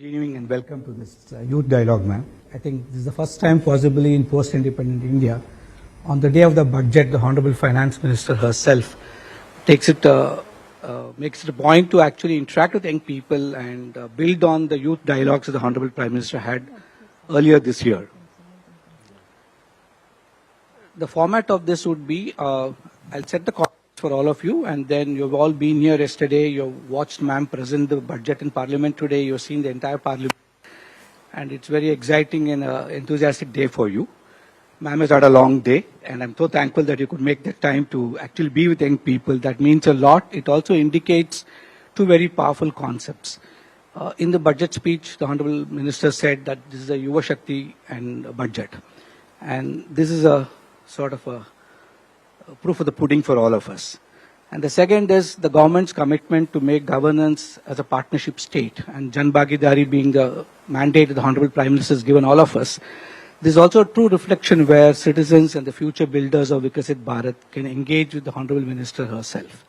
Good evening and welcome to this youth dialogue, ma'am. I think this is the first time possibly in post-independent India. On the day of the budget, the Honorable Finance Minister herself makes it a point to actually interact with young people and build on the youth dialogues that the Honorable Prime Minister had earlier this year. The format of this would be, I'll set the context for all of you, and then you've all been here yesterday, you've watched ma'am present the budget in Parliament today, you've seen the entire Parliament, and it's very exciting and enthusiastic day for you. Ma'am has had a long day, and I'm so thankful that you could make the time to actually be with young people. That means a lot. It also indicates two very powerful concepts. In the budget speech, the Honorable Minister said that this is a Yuva Shakti and budget. And this is a sort of a proof of the pudding for all of us. And the second is the government's commitment to make governance as a partnership state, and Jan Bhagidari being the mandate that the Honorable Prime Minister has given all of us. This is also a true reflection where citizens and the future builders of Viksit Bharat can engage with the Honorable Minister herself.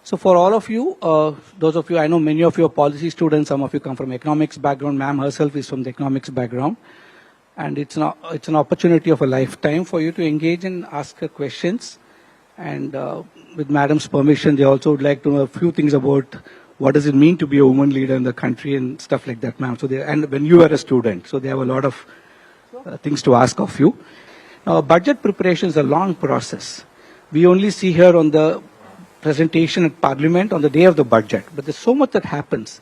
So for all of you, those of you, I know many of you are policy students, some of you come from economics background, ma'am herself is from the economics background. And it's an opportunity of a lifetime for you to engage and ask her questions. And with madam's permission, they also would like to know a few things about what does it mean to be a woman leader in the country and stuff like that, ma'am. So and when you were a student, so they have a lot of things to ask of you. Now, budget preparation is a long process. We only see here on the presentation at Parliament on the day of the budget, but there's so much that happens.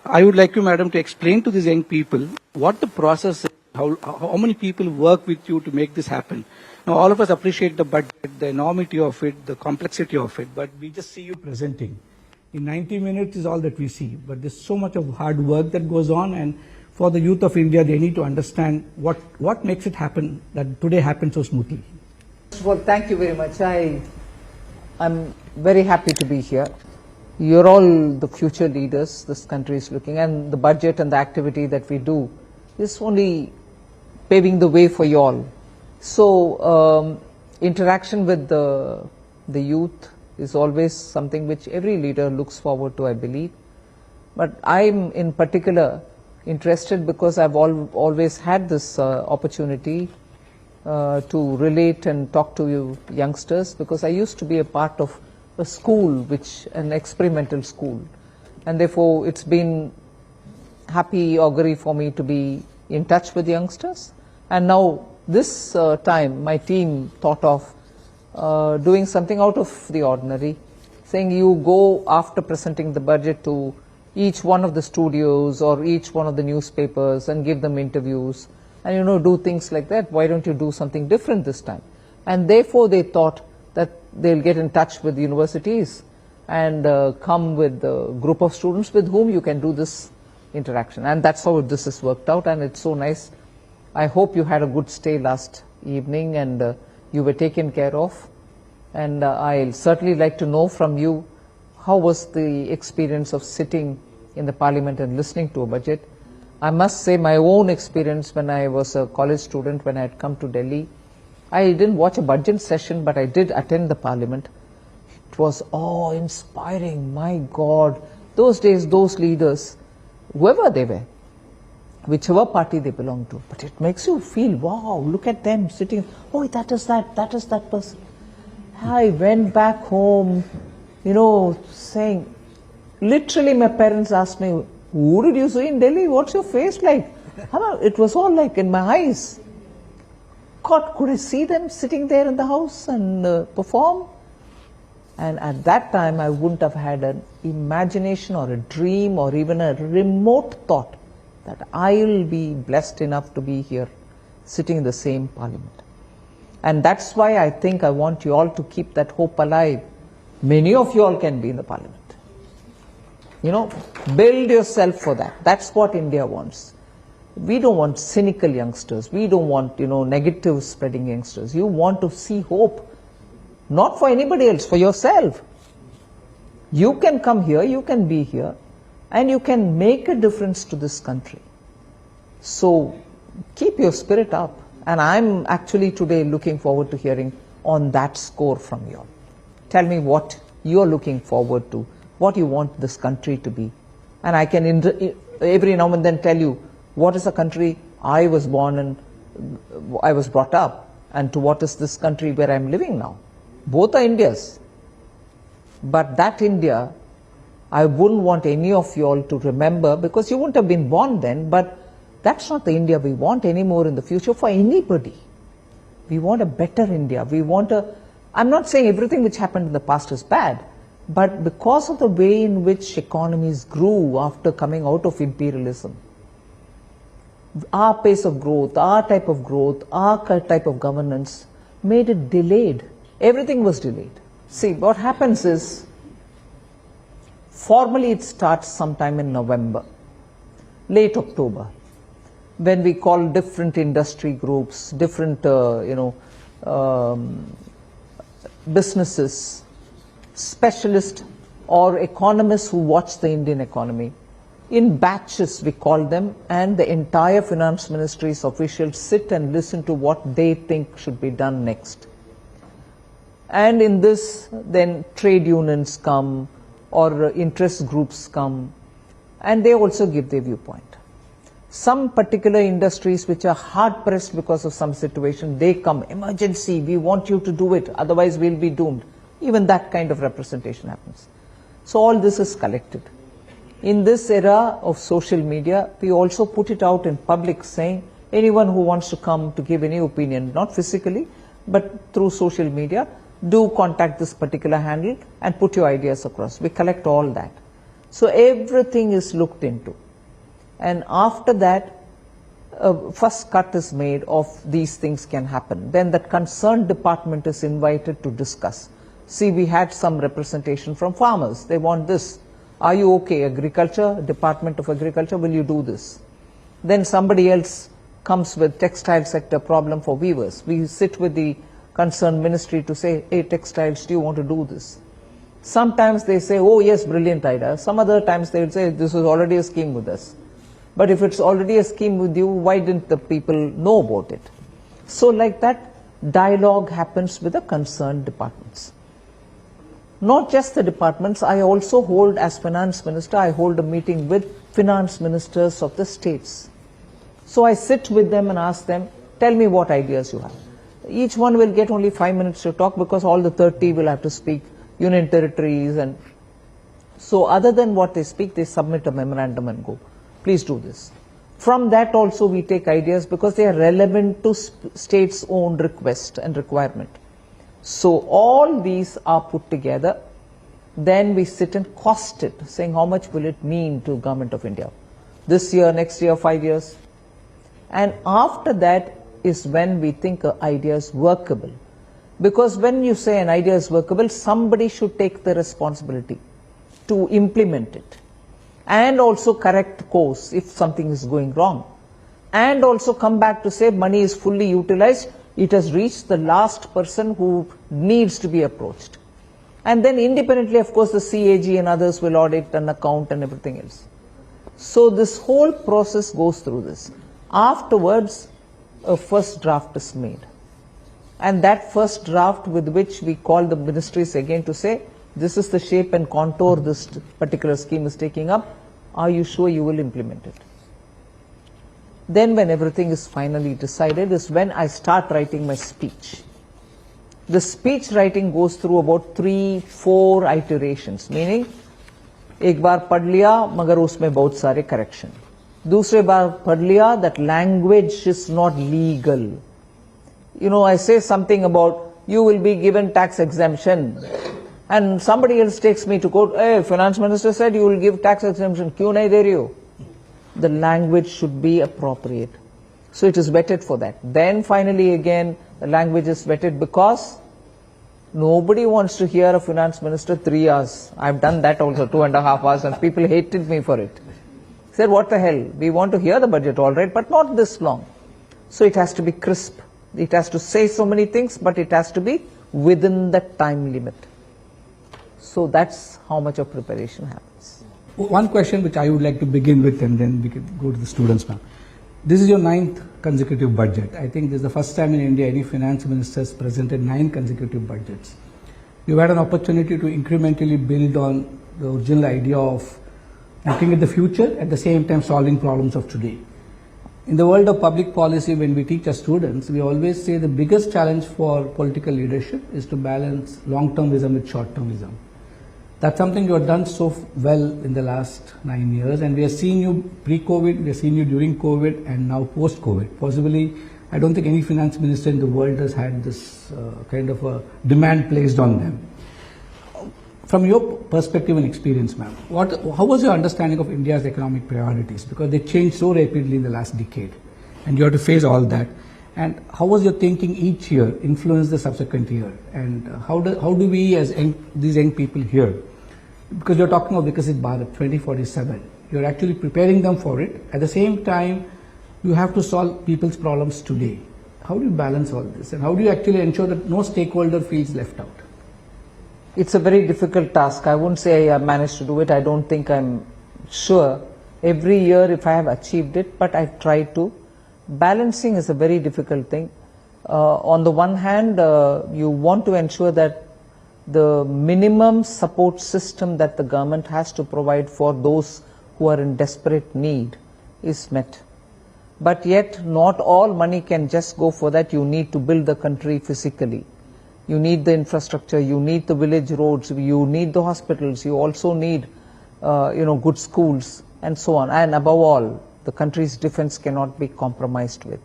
I would like you, madam, to explain to these young people what the process is. How many people work with you to make this happen? Now, all of us appreciate the budget, the enormity of it, the complexity of it, but we just see you presenting. In 90 minutes is all that we see, but there's so much of hard work that goes on, and for the youth of India, they need to understand what makes it happen, that today happened so smoothly. Well, thank you very much. I'm very happy to be here. You're all the future leaders this country is looking, and the budget and the activity that we do is only paving the way for you all. So interaction with the youth is always something which every leader looks forward to, I believe. But I'm in particular interested because I've always had this opportunity to relate and talk to you youngsters, because I used to be a part of a school, an experimental school. And therefore it's been happy augury for me to be in touch with youngsters. And now this time my team thought of doing something out of the ordinary, saying you go after presenting the budget to each one of the studios or each one of the newspapers and give them interviews and do things like that. Why don't you do something different this time? And therefore they thought that they'll get in touch with universities and come with a group of students with whom you can do this interaction. And that's how this has worked out, and it's so nice. I hope you had a good stay last evening and you were taken care of. And I'll certainly like to know from you, how was the experience of sitting in the Parliament and listening to a budget? I must say my own experience when I was a college student, when I had come to Delhi, I didn't watch a budget session, but I did attend the Parliament. It was awe-inspiring, my God. Those days, those leaders, whoever they were, whichever party they belong to, but it makes you feel, wow, look at them sitting, oh, that is that person. I went back home, saying, literally my parents asked me, who did you see in Delhi? What's your face like? It was all like in my eyes. God, could I see them sitting there in the house and perform? And at that time, I wouldn't have had an imagination or a dream or even a remote thought that I'll be blessed enough to be here, sitting in the same Parliament. And that's why I think I want you all to keep that hope alive. Many of you all can be in the Parliament. Build yourself for that. That's what India wants. We don't want cynical youngsters. We don't want, negative spreading youngsters. You want to see hope. Not for anybody else, for yourself. You can come here, you can be here, and you can make a difference to this country. So keep your spirit up. And I'm actually today looking forward to hearing on that score from you all. Tell me what you're looking forward to, what you want this country to be. And I can every now and then tell you what is the country I was born and I was brought up, and to what is this country where I'm living now. Both are Indias. But that India, I wouldn't want any of you all to remember, because you wouldn't have been born then, but that's not the India we want anymore in the future for anybody. We want a better India. We want a, I'm not saying everything which happened in the past is bad, but because of the way in which economies grew after coming out of imperialism, our pace of growth, our type of governance made it delayed. Everything was delayed. See, what happens is, formally it starts sometime in November, late October, when we call different industry groups, different, businesses, specialists or economists who watch the Indian economy. In batches we call them, and the entire finance ministry's officials sit and listen to what they think should be done next. And in this, then trade unions come, or interest groups come, and they also give their viewpoint. Some particular industries which are hard pressed because of some situation, they come, emergency, we want you to do it, otherwise we'll be doomed. Even that kind of representation happens. So all this is collected. In this era of social media, we also put it out in public, saying anyone who wants to come to give any opinion, not physically, but through social media, do contact this particular handle and put your ideas across. We collect all that. So everything is looked into. And after that, first cut is made of these things can happen. Then the concerned department is invited to discuss. See, we had some representation from farmers. They want this. Are you okay? Agriculture, Department of Agriculture, will you do this? Then somebody else comes with textile sector problem for weavers. We sit with the concerned ministry to say, hey, textiles, do you want to do this? Sometimes they say, oh yes, brilliant idea. Some other times they will say, this is already a scheme with us. But if it's already a scheme with you, why didn't the people know about it? So like that, dialogue happens with the concerned departments. Not just the departments, I also hold, as finance minister, I hold a meeting with finance ministers of the states. So I sit with them and ask them, tell me what ideas you have. Each one will get only 5 minutes to talk, because all the 30 will have to speak union territories, and so other than what they speak, they submit a memorandum and go, please do this. From that also we take ideas, because they are relevant to state's own request and requirement. So all these are put together, then we sit and cost it, saying how much will it mean to Government of India, this year, next year, 5 years. And after that is when we think an idea is workable. Because when you say an idea is workable, somebody should take the responsibility to implement it, and also correct course if something is going wrong, and also come back to say money is fully utilized, it has reached the last person who needs to be approached. And then independently, of course, the CAG and others will audit and account and everything else. So this whole process goes through this. Afterwards, a first draft is made. And that first draft, with which we call the ministries again to say, this is the shape and contour this particular scheme is taking up. Are you sure you will implement it? Then when everything is finally decided is when I start writing my speech. The speech writing goes through about 3-4 iterations, meaning एक बार पढ़ लिया मगर उसमें बहुत सारे correction. दूसरे बार पढ़ लिया that language is not legal. You know, I say something about you will be given tax exemption, and somebody else takes me to court. Hey, finance minister said you will give tax exemption. क्यों नहीं दे रही हो? The language should be appropriate. So it is vetted for that. Then finally again the language is vetted, because nobody wants to hear a finance minister 3 hours. I've done that also, 2.5 hours, and people hated me for it. Said, what the hell? We want to hear the budget, all right, but not this long. So it has to be crisp. It has to say so many things, but it has to be within the time limit. So that's how much of preparation happens. One question which I would like to begin with, and then we can go to the students now. This is your 9th consecutive budget. I think this is the first time in India any finance minister has presented 9 consecutive budgets. You've had an opportunity to incrementally build on the original idea of looking at the future, at the same time solving problems of today. In the world of public policy, when we teach our students, we always say the biggest challenge for political leadership is to balance long-termism with short-termism. That's something you have done so well in the last 9 years, and we have seen you pre-COVID, we have seen you during COVID, and now post-COVID. Possibly, I don't think any finance minister in the world has had this kind of a demand placed on them. From your perspective and experience, ma'am, how was your understanding of India's economic priorities? Because they changed so rapidly in the last decade, and you have to face all that. And how was your thinking each year influence the subsequent year? And how do we, as these young people here, because you're talking about Viksit Bharat 2047, you're actually preparing them for it. At the same time, you have to solve people's problems today. How do you balance all this? And how do you actually ensure that no stakeholder feels left out? It's a very difficult task. I won't say I managed to do it. I don't think I'm sure every year if I have achieved it, but I've tried to. Balancing is a very difficult thing. On the one hand, you want to ensure that the minimum support system that the government has to provide for those who are in desperate need is met. But yet, not all money can just go for that. You need to build the country physically. You need the infrastructure, you need the village roads, you need the hospitals, you also need good schools and so on. And above all, the country's defense cannot be compromised with.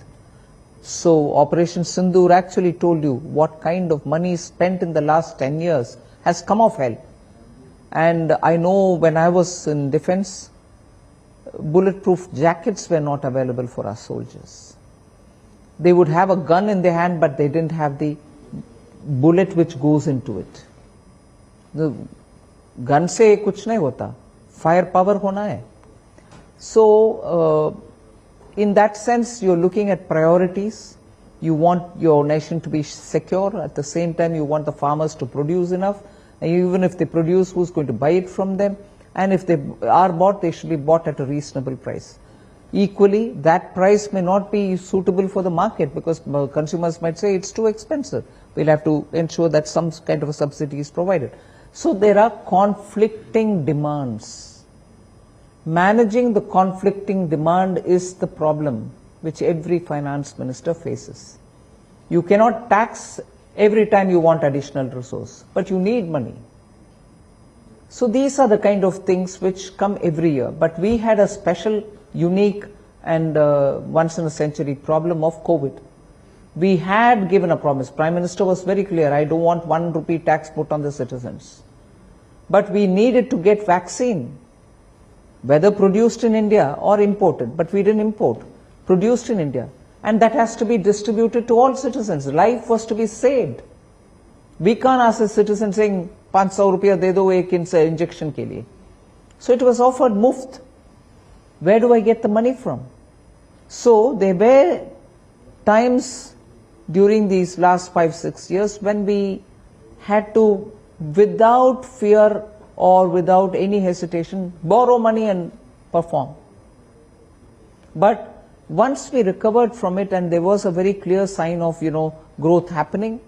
So Operation Sindoor actually told you what kind of money spent in the last 10 years has come of help. And I know when I was in defense, bulletproof jackets were not available for our soldiers. They would have a gun in their hand, but they didn't have the bullet which goes into it. The gun से कुछ नहीं होता, fire power होना है. So in that sense, you're looking at priorities. You want your nation to be secure. At the same time, you want the farmers to produce enough. And even if they produce, who's going to buy it from them? And if they are bought, they should be bought at a reasonable price. Equally, that price may not be suitable for the market because consumers might say it's too expensive. We'll have to ensure that some kind of a subsidy is provided. So there are conflicting demands. Managing the conflicting demand is the problem which every finance minister faces. You cannot tax every time you want additional resource, but you need money. So these are the kind of things which come every year. But we had a special, unique and once in a century problem of COVID. We had given a promise. Prime Minister was very clear, I don't want 1 rupee tax put on the citizens. But we needed to get vaccine, whether produced in India or imported, but we didn't import, produced in India. And that has to be distributed to all citizens. Life was to be saved. We can't ask a citizen saying, 500 rupiya de do ek injection ke liye. So it was offered muft. Where do I get the money from? So there were times during these last 5-6 years when we had to, without fear or without any hesitation, borrow money and perform. But once we recovered from it and there was a very clear sign of, growth happening,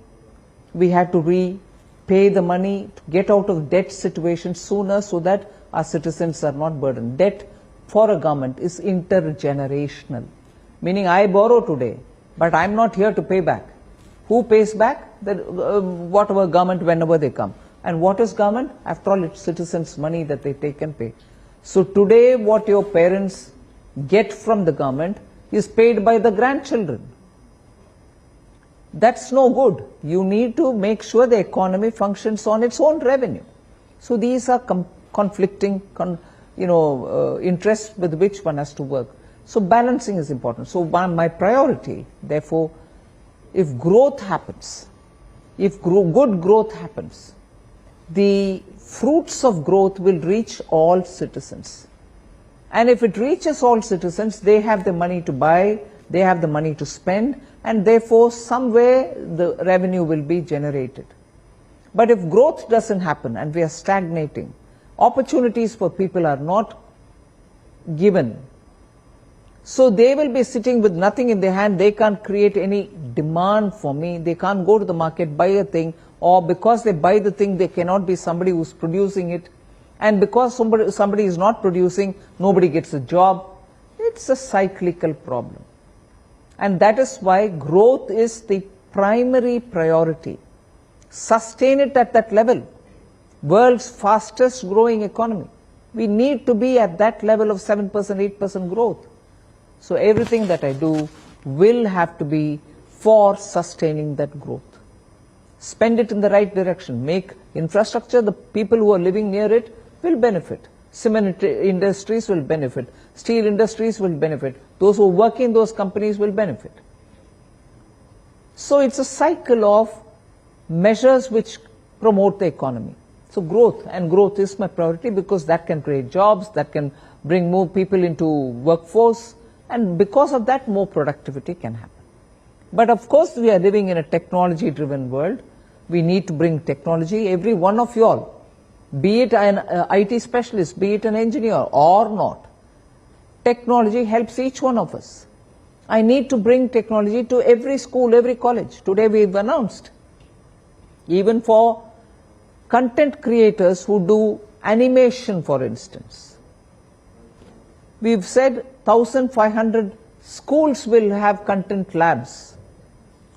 we had to repay the money to get out of debt situation sooner so that our citizens are not burdened. Debt for a government is intergenerational, meaning I borrow today, but I'm not here to pay back. Who pays back? Whatever government whenever they come. And what is government? After all, it's citizens' money that they take and pay. So today what your parents get from the government is paid by the grandchildren. That's no good. You need to make sure the economy functions on its own revenue. So these are conflicting interests with which one has to work. So balancing is important. So my priority, therefore, if growth happens, if good growth happens, the fruits of growth will reach all citizens. And if it reaches all citizens, they have the money to buy, they have the money to spend, and therefore somewhere the revenue will be generated. But if growth doesn't happen and we are stagnating, opportunities for people are not given, so they will be sitting with nothing in their hand. They can't create any demand for me. They can't go to the market, buy a thing, or because they buy the thing, they cannot be somebody who's producing it. And because somebody is not producing, nobody gets a job. It's a cyclical problem. And that is why growth is the primary priority. Sustain it at that level. World's fastest growing economy. We need to be at that level of 7%, 8% growth. So everything that I do will have to be for sustaining that growth. Spend it in the right direction. Make infrastructure, the people who are living near it will benefit. Cement industries will benefit. Steel industries will benefit. Those who work in those companies will benefit. So it's a cycle of measures which promote the economy. So growth, and growth is my priority because that can create jobs, that can bring more people into workforce, and because of that more productivity can happen. But of course we are living in a technology driven world. We need to bring technology. Every one of you all, be it an IT specialist, be it an engineer or not, technology helps each one of us. I need to bring technology to every school, every college. Today we've announced, even for content creators who do animation, for instance. We've said 1,500 schools will have content labs,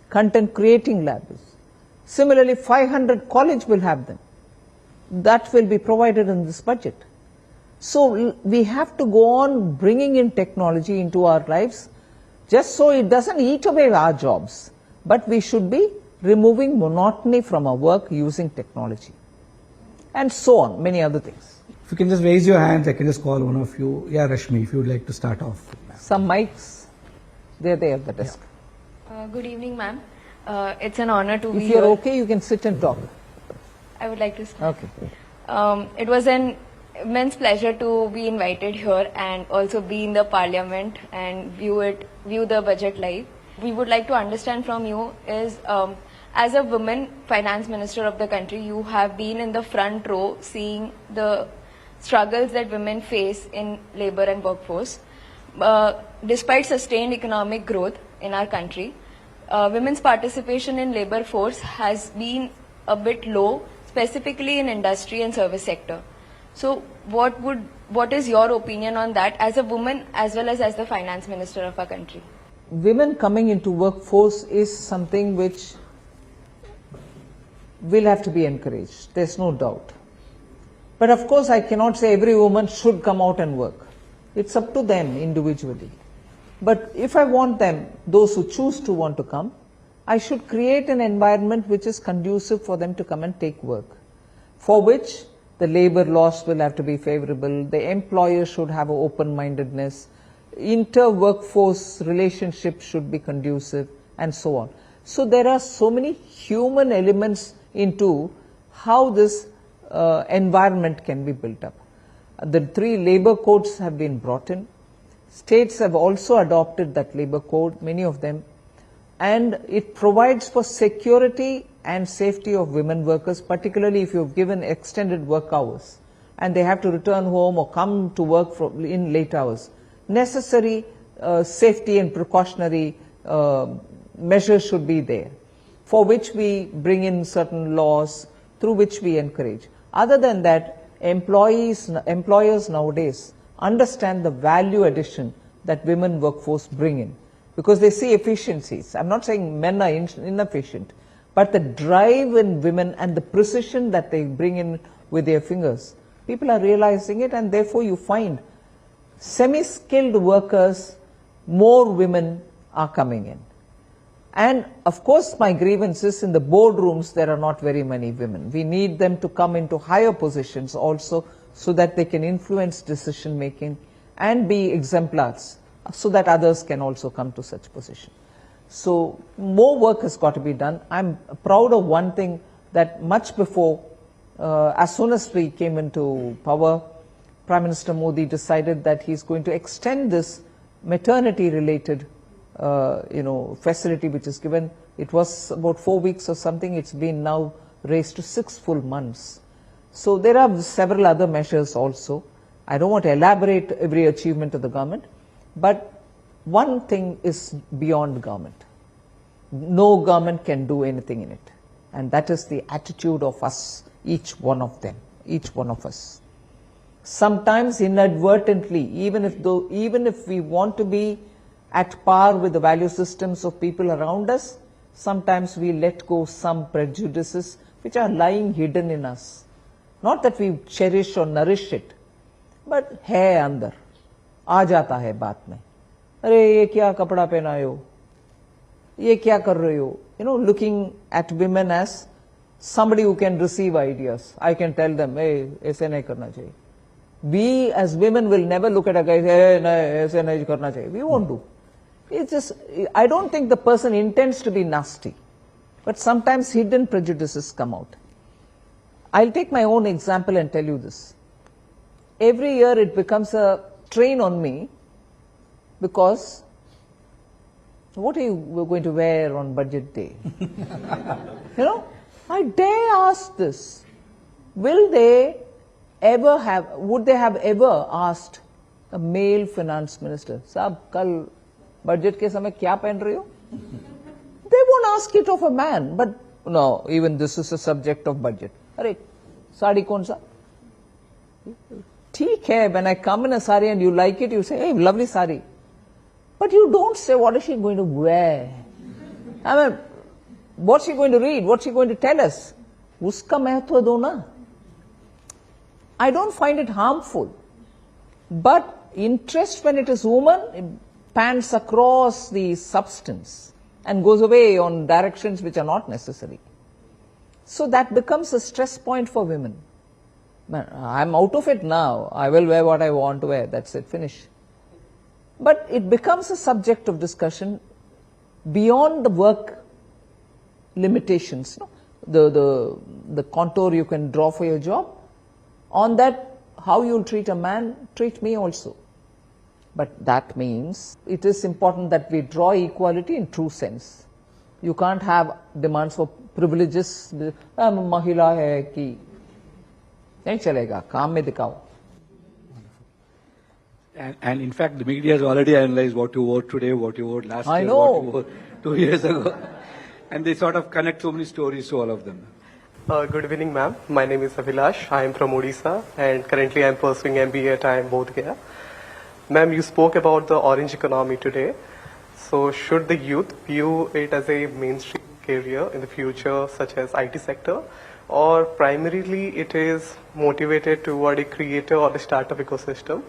content creating labs. Similarly, 500 colleges will have them. That will be provided in this budget. So we have to go on bringing in technology into our lives, just so it doesn't eat away our jobs, but we should be removing monotony from our work using technology, and so on, many other things. If you can just raise your hands, I can just call one of you. Yeah, Rashmi, if you would like to start off. Some mics, they're there at the desk. Good evening, ma'am. It's an honor to be If you're here. okay, you can sit and talk. I would like to start. Okay. It was an immense pleasure to be invited here and also be in the parliament and view the budget live. We would like to understand from you is, as a woman finance minister of the country, you have been in the front row seeing the struggles that women face in labor and workforce. Despite sustained economic growth in our country, women's participation in labor force has been a bit low, specifically in industry and service sector. So what is your opinion on that as a woman as well as the finance minister of our country? Women coming into workforce is something which will have to be encouraged. There's no doubt. But of course, I cannot say every woman should come out and work. It's up to them individually. But if I want them, those who choose to want to come, I should create an environment which is conducive for them to come and take work, for which the labor laws will have to be favorable, the employer should have an open-mindedness, inter-workforce relationships should be conducive, and so on. So there are so many human elements into how this environment can be built up. The 3 labor codes have been brought in. States have also adopted that labor code, many of them, and it provides for security and safety of women workers, particularly if you've given extended work hours and they have to return home or come to work in late hours. Necessary safety and precautionary measures should be there, for which we bring in certain laws through which we encourage. Other than that, employers nowadays understand the value addition that women workforce bring in, because they see efficiencies. I'm not saying men are inefficient, but the drive in women and the precision that they bring in with their fingers, people are realizing it, and therefore you find semi-skilled workers, more women are coming in. And of course my grievance is in the boardrooms there are not very many women. We need them to come into higher positions also, so that they can influence decision making and be exemplars, so that others can also come to such position. So more work has got to be done. I'm proud of one thing, that much before, as soon as we came into power, Prime Minister Modi decided that he's going to extend this maternity related facility which is given. It was about 4 weeks or something. It's been now raised to 6 full months. So there are several other measures also. I don't want to elaborate every achievement of the government, but one thing is beyond government. No government can do anything in it. And that is the attitude of us, each one of them, each one of us. sometimes inadvertently, even if we want to be at par with the value systems of people around us, sometimes we let go some prejudices which are lying hidden in us. Not that we cherish or nourish it, but है अंदर, आ जाता है बात में. अरे ये क्या कपड़ा पहनाए हो, ये क्या कर रहे हो? Looking at women as somebody who can receive ideas. I can tell them, hey, ऐसे नहीं करना चाहिए. We as women will never look at a guy, hey, नहीं, ऐसे नहीं करना चाहिए. We won't do. It's just, I don't think the person intends to be nasty, but sometimes hidden prejudices come out. I'll take my own example and tell you this. Every year it becomes a strain on me because what are you going to wear on budget day? I dare ask this. Would they have ever asked a male finance minister, "Saab, kal budget ke samay kya pehen rahe ho?" They won't ask it of a man, but no, even this is a subject of budget. Arey, sari kaun sa? Theek hai, when I come in a sari and you like it, you say, hey, lovely sari. But you don't say, what is she going to wear? I mean, what's she going to read? What's she going to tell us? Uska mahatva do na. I don't find it harmful. But interest when it is woman, it pans across the substance and goes away on directions which are not necessary. So that becomes a stress point for women. I'm out of it now. I will wear what I want to wear. That's it, finish. But it becomes a subject of discussion beyond the work limitations, the contour you can draw for your job. On that, how you'll treat a man, treat me also. But that means it is important that we draw equality in true sense. You can't have demands for privileges. Mahila hai ki nahi chalega, kaam mein dikhao. And in fact, the media has already analyzed what you wore today, what you wore last year, what you wore 2 years ago. And they sort of connect so many stories to all of them. Good evening, ma'am. My name is Abhilash. I am from Odisha and currently I am pursuing MBA at IIM Bodh Gaya. Ma'am, you spoke about the orange economy today. So should the youth view it as a mainstream career in the future, such as IT sector, or primarily it is motivated toward a creator or a startup ecosystem?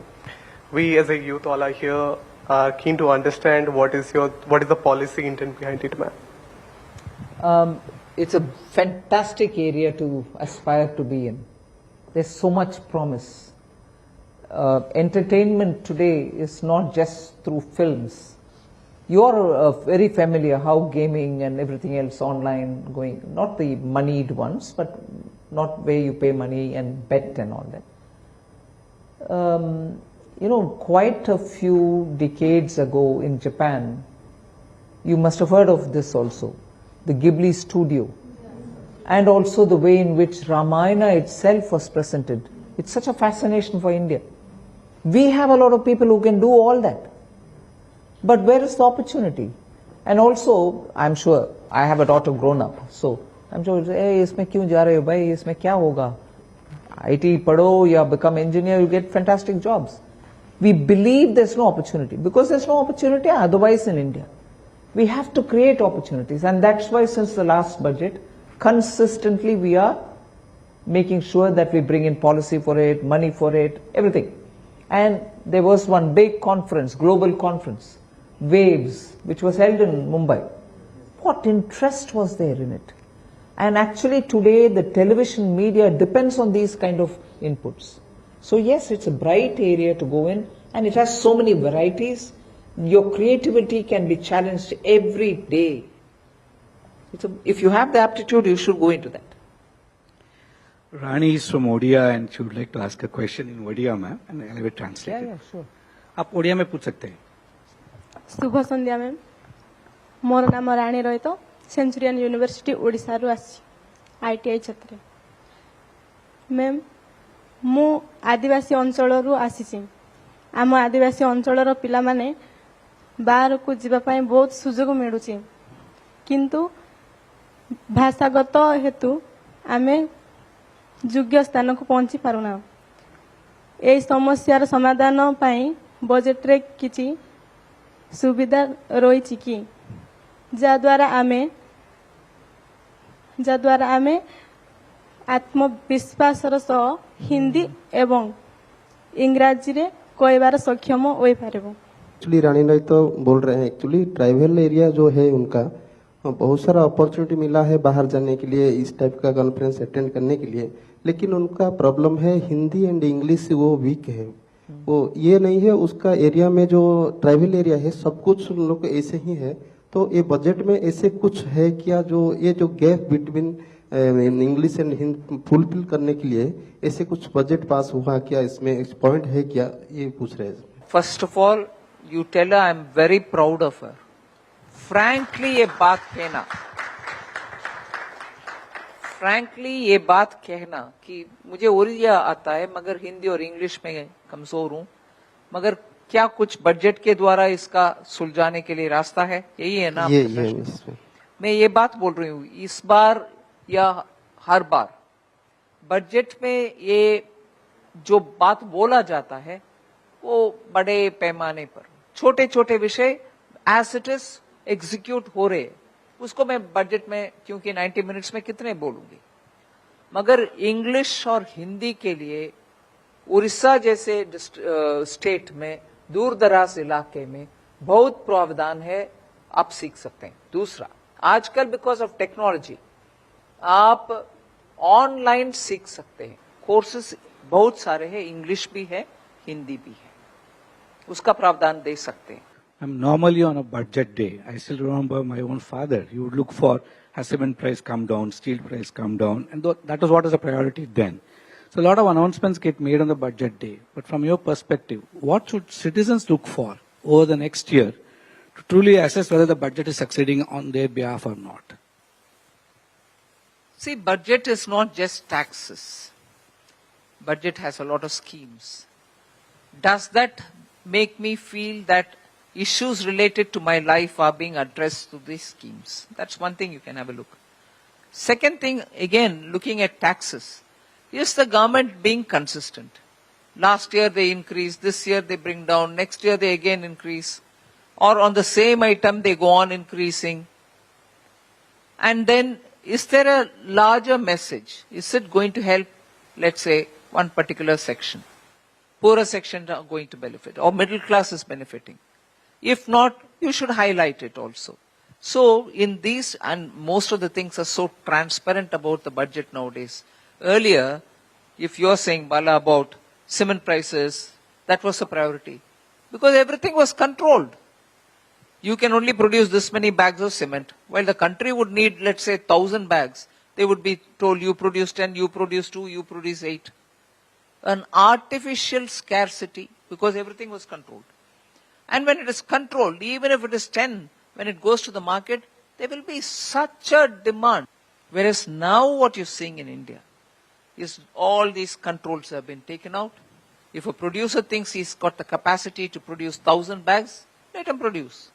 We as a youth all are here are keen to understand what is the policy intent behind it, ma'am. It's a fantastic area to aspire to be in. There's so much promise. Entertainment today is not just through films. You're very familiar how gaming and everything else online going, not the moneyed ones, but not where you pay money and bet and all that. Quite a few decades ago in Japan, you must have heard of this also, the Ghibli studio, and also the way in which Ramayana itself was presented. It's such a fascination for India. We have a lot of people who can do all that. But where is the opportunity? And also, I'm sure, I have a daughter grown up, so I'm sure, hey, isme kyun ja rahe ho bhai, isme kya hoga? IT padho ya become engineer, you get fantastic jobs. We believe there's no opportunity. Because there's no opportunity otherwise in India. We have to create opportunities, and that's why since the last budget, consistently we are making sure that we bring in policy for it, money for it, everything. And there was one big conference, global conference, Waves, which was held in Mumbai. What interest was there in it? And actually today the television media depends on these kind of inputs. So yes, it's a bright area to go in, and it has so many varieties. Your creativity can be challenged every day. If you have the aptitude, you should go into that. Rani is from Odia and she would like to ask a question in Odia, ma'am, and I will translate it. Yeah, sure. आप ओडिया में पूछ सकते हैं. शुभ संध्या ma'am. मोर नाम राणी रहित Centurion university Odisha रु आसी ITI छात्र. मैम मु आदिवासी अंचल रु आसी. आम आदिवासी अंचल पिला माने बाहर को जीवा पाए बहुत सुजोग मिलुची, किंतु भाषागत हेतु आमे योग्य स्थान को पहुंची पारुना. এই ସମସ୍ୟାର ସମାଧାନ ପାଇଁ ବଜେଟରେ କିଛି ସୁବିଧା ରହିଛି କି ଯାଦ୍ୱାରା ଆମେ ଆତ୍ମବିଶ୍ୱାସର ସହ ହିନ୍ଦୀ ଏବଂ ଇଂରାଜୀରେ କହିବାର ସକ୍ଷମ ହୋଇପାରିବୁ। एक्चुअली रानी राय तो बोल रहे हैं, एक्चुअली ट्राइबल एरिया जो है उनका बहुत सारा अपॉर्चुनिटी मिला है बाहर जाने के लिए, इस टाइप का कॉन्फ्रेंस अटेंड करने के लिए, लेकिन उनका प्रॉब्लम है हिंदी एंड इंग्लिश वो वीक है। वो ये नहीं है, उसका एरिया में जो ट्राइबल एरिया है सब कुछ उन लोग ऐसे ही है। तो ये बजट में ऐसे कुछ है क्या जो ये जो gap between English and Hindi fulfil करने के लिए ऐसे कुछ बजट पास हुआ क्या, इसमें पॉइंट है क्या, ये पूछ रहे हैं। First of all you tell her I am very proud of her. Frankly ये बात कहना कि मुझे ओरिया आता है मगर हिंदी और इंग्लिश में कमजोर हूं, मगर क्या कुछ बजट के द्वारा इसका सुलझाने के लिए रास्ता है? यही है ना आपका प्रश्न? मैं ये बात बोल रही हूँ, इस बार या हर बार बजट में ये जो बात बोला जाता है वो बड़े पैमाने पर छोटे छोटे विषय एज इट इज एग्जीक्यूट हो रहे हैं, उसको मैं बजट में क्योंकि 90 मिनट्स में कितने बोलूंगी, मगर इंग्लिश और हिंदी के लिए उड़ीसा जैसे स्टेट में दूर दराज इलाके में बहुत प्रावधान है, आप सीख सकते हैं। दूसरा, आजकल बिकॉज ऑफ टेक्नोलॉजी आप ऑनलाइन सीख सकते हैं, कोर्सेज बहुत सारे हैं, इंग्लिश भी है हिंदी भी है, उसका प्रावधान दे सकते हैं। I'm normally on a budget day. I still remember my own father. He would look for has cement price come down, steel price come down, and that was what was a priority then. So a lot of announcements get made on the budget day. But from your perspective, what should citizens look for over the next year to truly assess whether the budget is succeeding on their behalf or not? See, budget is not just taxes. Budget has a lot of schemes. Does that make me feel that issues related to my life are being addressed through these schemes? That's one thing you can have a look. Second thing, again, looking at taxes. Is the government being consistent? Last year they increase, this year they bring down, next year they again increase. Or on the same item they go on increasing. And then, is there a larger message? Is it going to help, let's say, one particular section? Poorer sections are going to benefit, or middle class is benefiting. If not, you should highlight it also. So in these, and most of the things are so transparent about the budget nowadays. Earlier, if you're saying, Bala, about cement prices, that was a priority. Because everything was controlled. You can only produce this many bags of cement, while the country would need, let's say, 1,000 bags. They would be told, you produce 10, you produce 2, you produce 8. An artificial scarcity because everything was controlled. And when it is controlled, even if it is 10, when it goes to the market, there will be such a demand. Whereas now what you're seeing in India is all these controls have been taken out. If a producer thinks he's got the capacity to produce 1,000 bags, let him produce.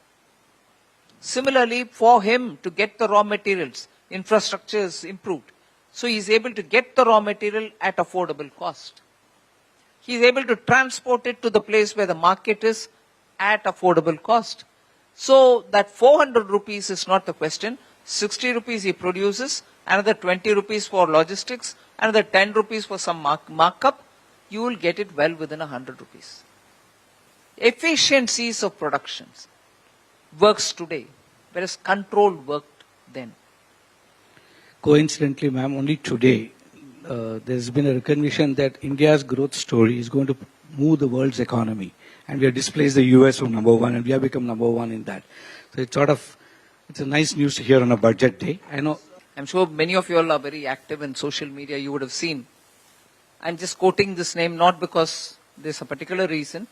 Similarly, for him to get the raw materials, infrastructure is improved. So he's able to get the raw material at affordable cost. He is able to transport it to the place where the market is at affordable cost. So that 400 rupees is not the question. 60 rupees he produces, another 20 rupees for logistics, another 10 rupees for some markup. You will get it well within 100 rupees. Efficiencies of productions works today, whereas control worked then. Coincidentally, ma'am, only today, there's been a recognition that India's growth story is going to move the world's economy. And we have displaced the US from number one, and we have become number one in that. So it's a nice news to hear on a budget day. I know. I'm sure many of you all are very active in social media. You would have seen. I'm just quoting this name not because there's a particular reason.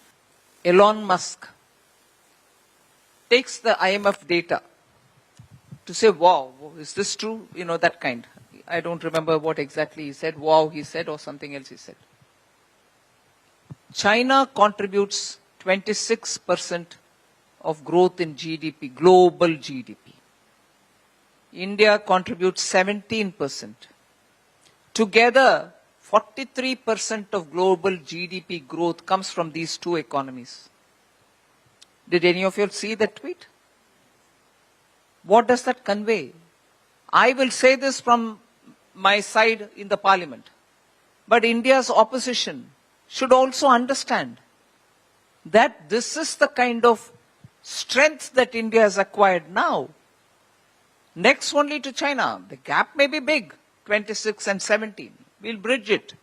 Elon Musk takes the IMF data to say, wow, is this true? You know, that kind. I don't remember what exactly he said. Wow, he said, or something else he said. China contributes 26% of growth in GDP, global GDP. India contributes 17%. Together, 43% of global GDP growth comes from these two economies. Did any of you see that tweet? What does that convey? I will say this from my side in the parliament, but India's opposition should also understand that this is the kind of strength that India has acquired now. Next only to China. The gap may be big, 26 and 17. We'll bridge it.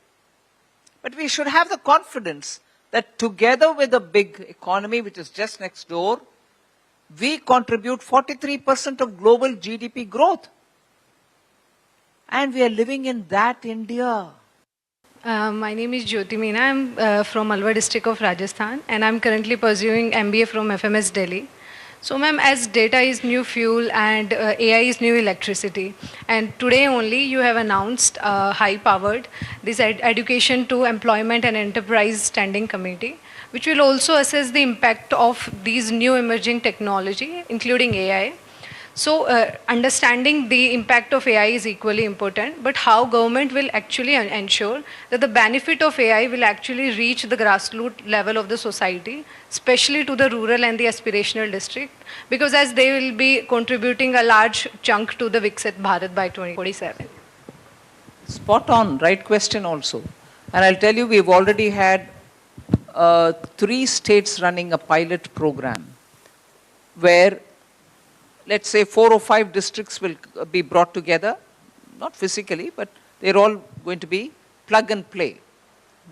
But we should have the confidence that together with the big economy, which is just next door, we contribute 43% of global GDP growth. And we are living in that India. My name is Jyoti Meena. I'm from Alwar district of Rajasthan, and I'm currently pursuing MBA from FMS Delhi. So ma'am, as data is new fuel and AI is new electricity, and today only you have announced high-powered this education to employment and enterprise standing committee, which will also assess the impact of these new emerging technology, including AI. So understanding the impact of AI is equally important, but how government will actually ensure that the benefit of AI will actually reach the grassroots level of the society, especially to the rural and the aspirational district, because as they will be contributing a large chunk to the Viksit Bharat by 2047. Spot on, right question also. And I'll tell you, we've already had 3 states running a pilot program where, let's say, 4 or 5 districts will be brought together, not physically, but they're all going to be plug and play.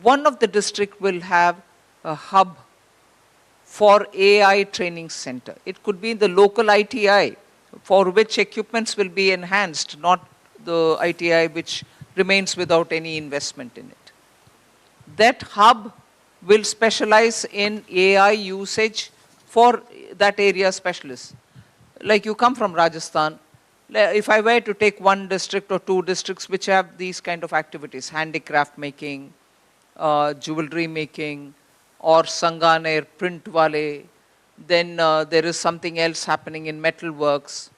One of the district will have a hub for AI training center. It could be the local ITI, for which equipments will be enhanced, not the ITI which remains without any investment in it. That hub will specialize in AI usage for that area specialists. Like you come from Rajasthan, if I were to take 1 district or 2 districts which have these kind of activities, handicraft making, jewelry making, or sanganer, print wale, then there is something else happening in metalworks.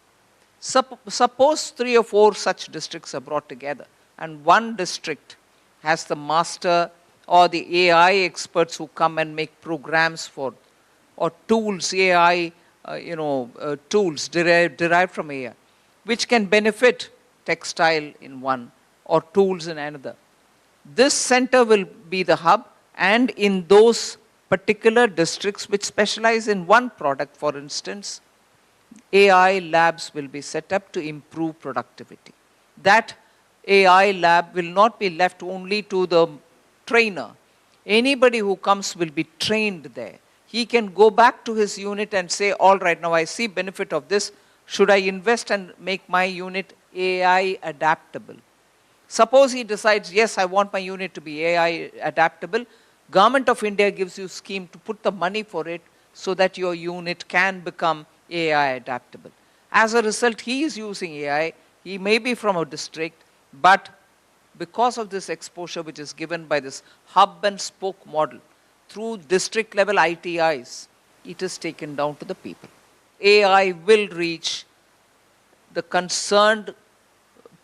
Suppose 3 or 4 such districts are brought together, and 1 district has the master or the AI experts who come and make programs for, or tools, AI tools derived from AI, which can benefit textile in one or tools in another. This center will be the hub, and in those particular districts which specialize in one product, for instance, AI labs will be set up to improve productivity. That AI lab will not be left only to the trainer. Anybody who comes will be trained there. He can go back to his unit and say, all right, now I see benefit of this. Should I invest and make my unit AI adaptable? Suppose he decides, yes, I want my unit to be AI adaptable. Government of India gives you a scheme to put the money for it so that your unit can become AI adaptable. As a result, he is using AI. He may be from a district, but because of this exposure which is given by this hub and spoke model, through district level ITIs, it is taken down to the people. AI will reach the concerned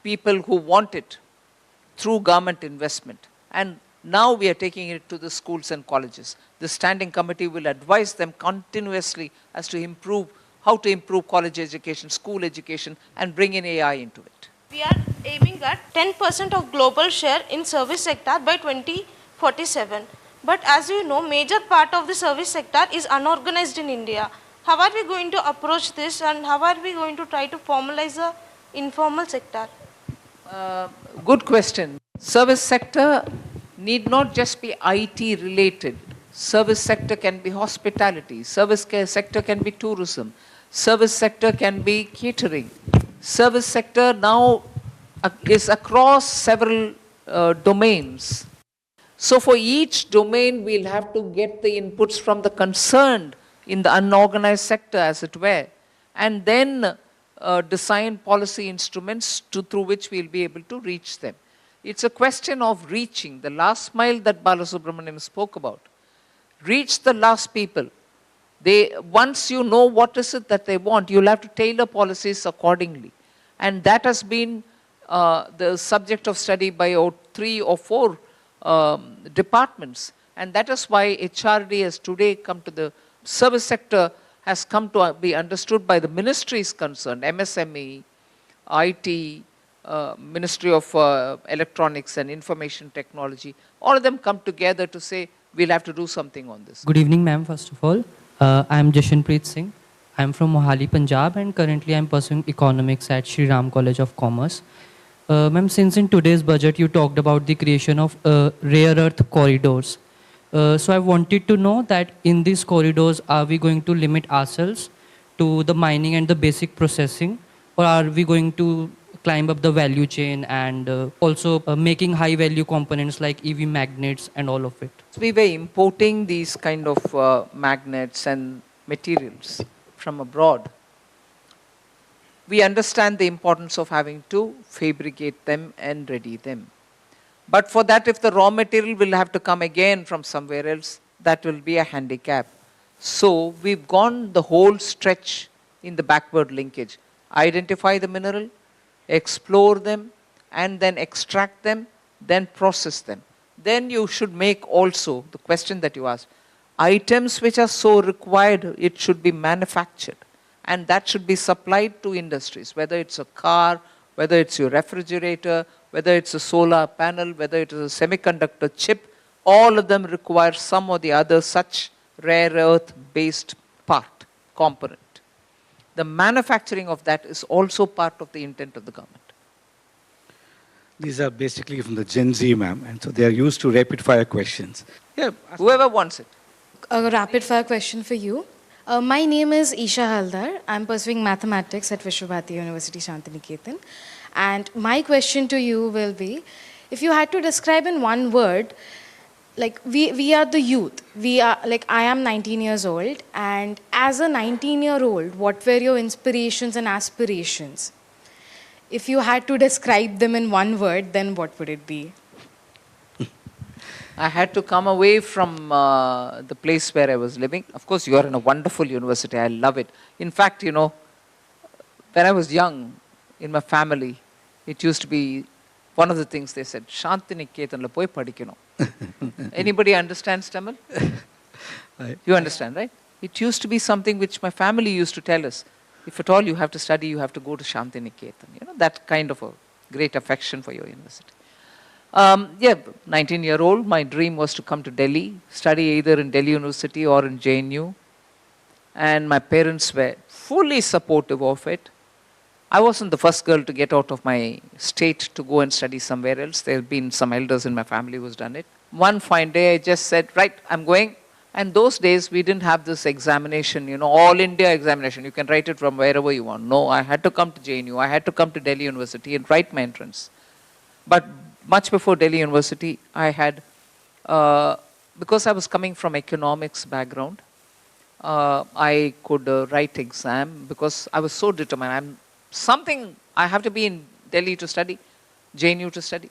people who want it through government investment. And now we are taking it to the schools and colleges. The standing committee will advise them continuously as to improve, how to improve college education, school education, and bring in AI into it. We are aiming at 10% of global share in service sector by 2047. But as you know, major part of the service sector is unorganized in India. How are we going to approach this, and how are we going to try to formalize the informal sector? Good question. Service sector need not just be IT related. Service sector can be hospitality. Service sector can be tourism. Service sector can be catering. Service sector now is across several domains. So for each domain, we'll have to get the inputs from the concerned in the unorganized sector, as it were, and then design policy instruments through which we'll be able to reach them. It's a question of reaching the last mile that Balasubramaniam spoke about. Reach the last people. Once you know what is it that they want, you'll have to tailor policies accordingly. And that has been the subject of study by 3 or 4 departments. And that is why HRD has today come to the service sector, has come to be understood by the ministries concerned, MSME, IT, Ministry of Electronics and Information Technology. All of them come together to say, we'll have to do something on this. Good evening, ma'am, first of all. I am Jashanpreet Singh. I am from Mohali, Punjab, and currently I am pursuing economics at Shri Ram College of Commerce. Ma'am, since in today's budget you talked about the creation of rare earth corridors. So I wanted to know that in these corridors, are we going to limit ourselves to the mining and the basic processing, or are we going to climb up the value chain and also making high value components like EV magnets and all of it? We were importing these kind of magnets and materials from abroad. We understand the importance of having to fabricate them and ready them. But for that, if the raw material will have to come again from somewhere else, that will be a handicap. So we've gone the whole stretch in the backward linkage. Identify the mineral, explore them, and then extract them, then process them. Then you should make also, the question that you asked, items which are so required, it should be manufactured. And that should be supplied to industries, whether it's a car, whether it's your refrigerator, whether it's a solar panel, whether it is a semiconductor chip, all of them require some or the other such rare earth based part, component. The manufacturing of that is also part of the intent of the government. These are basically from the Gen Z, ma'am, and so they are used to rapid fire questions. Yeah, whoever wants it. A rapid fire question for you. My name is Isha Haldar. I'm pursuing mathematics at Vishwabhati University, Shantiniketan. And my question to you will be, if you had to describe in one word, like we are the youth. We are, like, I am 19 years old, and as a 19-year-old, what were your inspirations and aspirations? If you had to describe them in one word, then what would it be? I had to come away from the place where I was living. Of course, you are in a wonderful university. I love it. In fact, you know, when I was young, in my family, it used to be one of the things they said, Shantiniketanla poi padikano. Anybody understands Tamil? You understand, right? It used to be something which my family used to tell us. If at all you have to study, you have to go to Shantiniketan. You know, that kind of a great affection for your university. 19-year-old, my dream was to come to Delhi, study either in Delhi University or in JNU. And my parents were fully supportive of it. I wasn't the first girl to get out of my state to go and study somewhere else. There have been some elders in my family who's done it. One fine day, I just said, right, I'm going. And those days, we didn't have this examination, you know, all India examination. You can write it from wherever you want. No, I had to come to JNU. I had to come to Delhi University and write my entrance. But much before Delhi University, I had, because I was coming from economics background, I could write exam because I was so determined. I have to be in Delhi to study, JNU to study.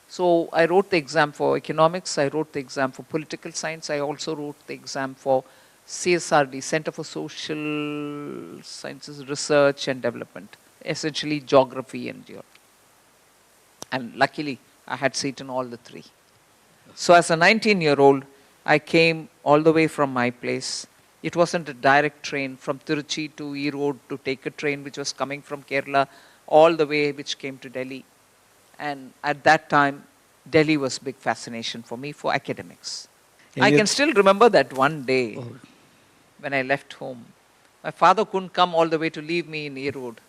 So I wrote the exam for economics, I wrote the exam for political science, I also wrote the exam for CSRD, Center for Social Sciences Research and Development, essentially geography and geography. And luckily, I had seat in all the three. So as a 19-year-old, I came all the way from my place. It wasn't a direct train from Tiruchi to Erode to take a train which was coming from Kerala all the way which came to Delhi. And at that time, Delhi was a big fascination for me for academics. I can still remember that one day when I left home. My father couldn't come all the way to leave me in Erode.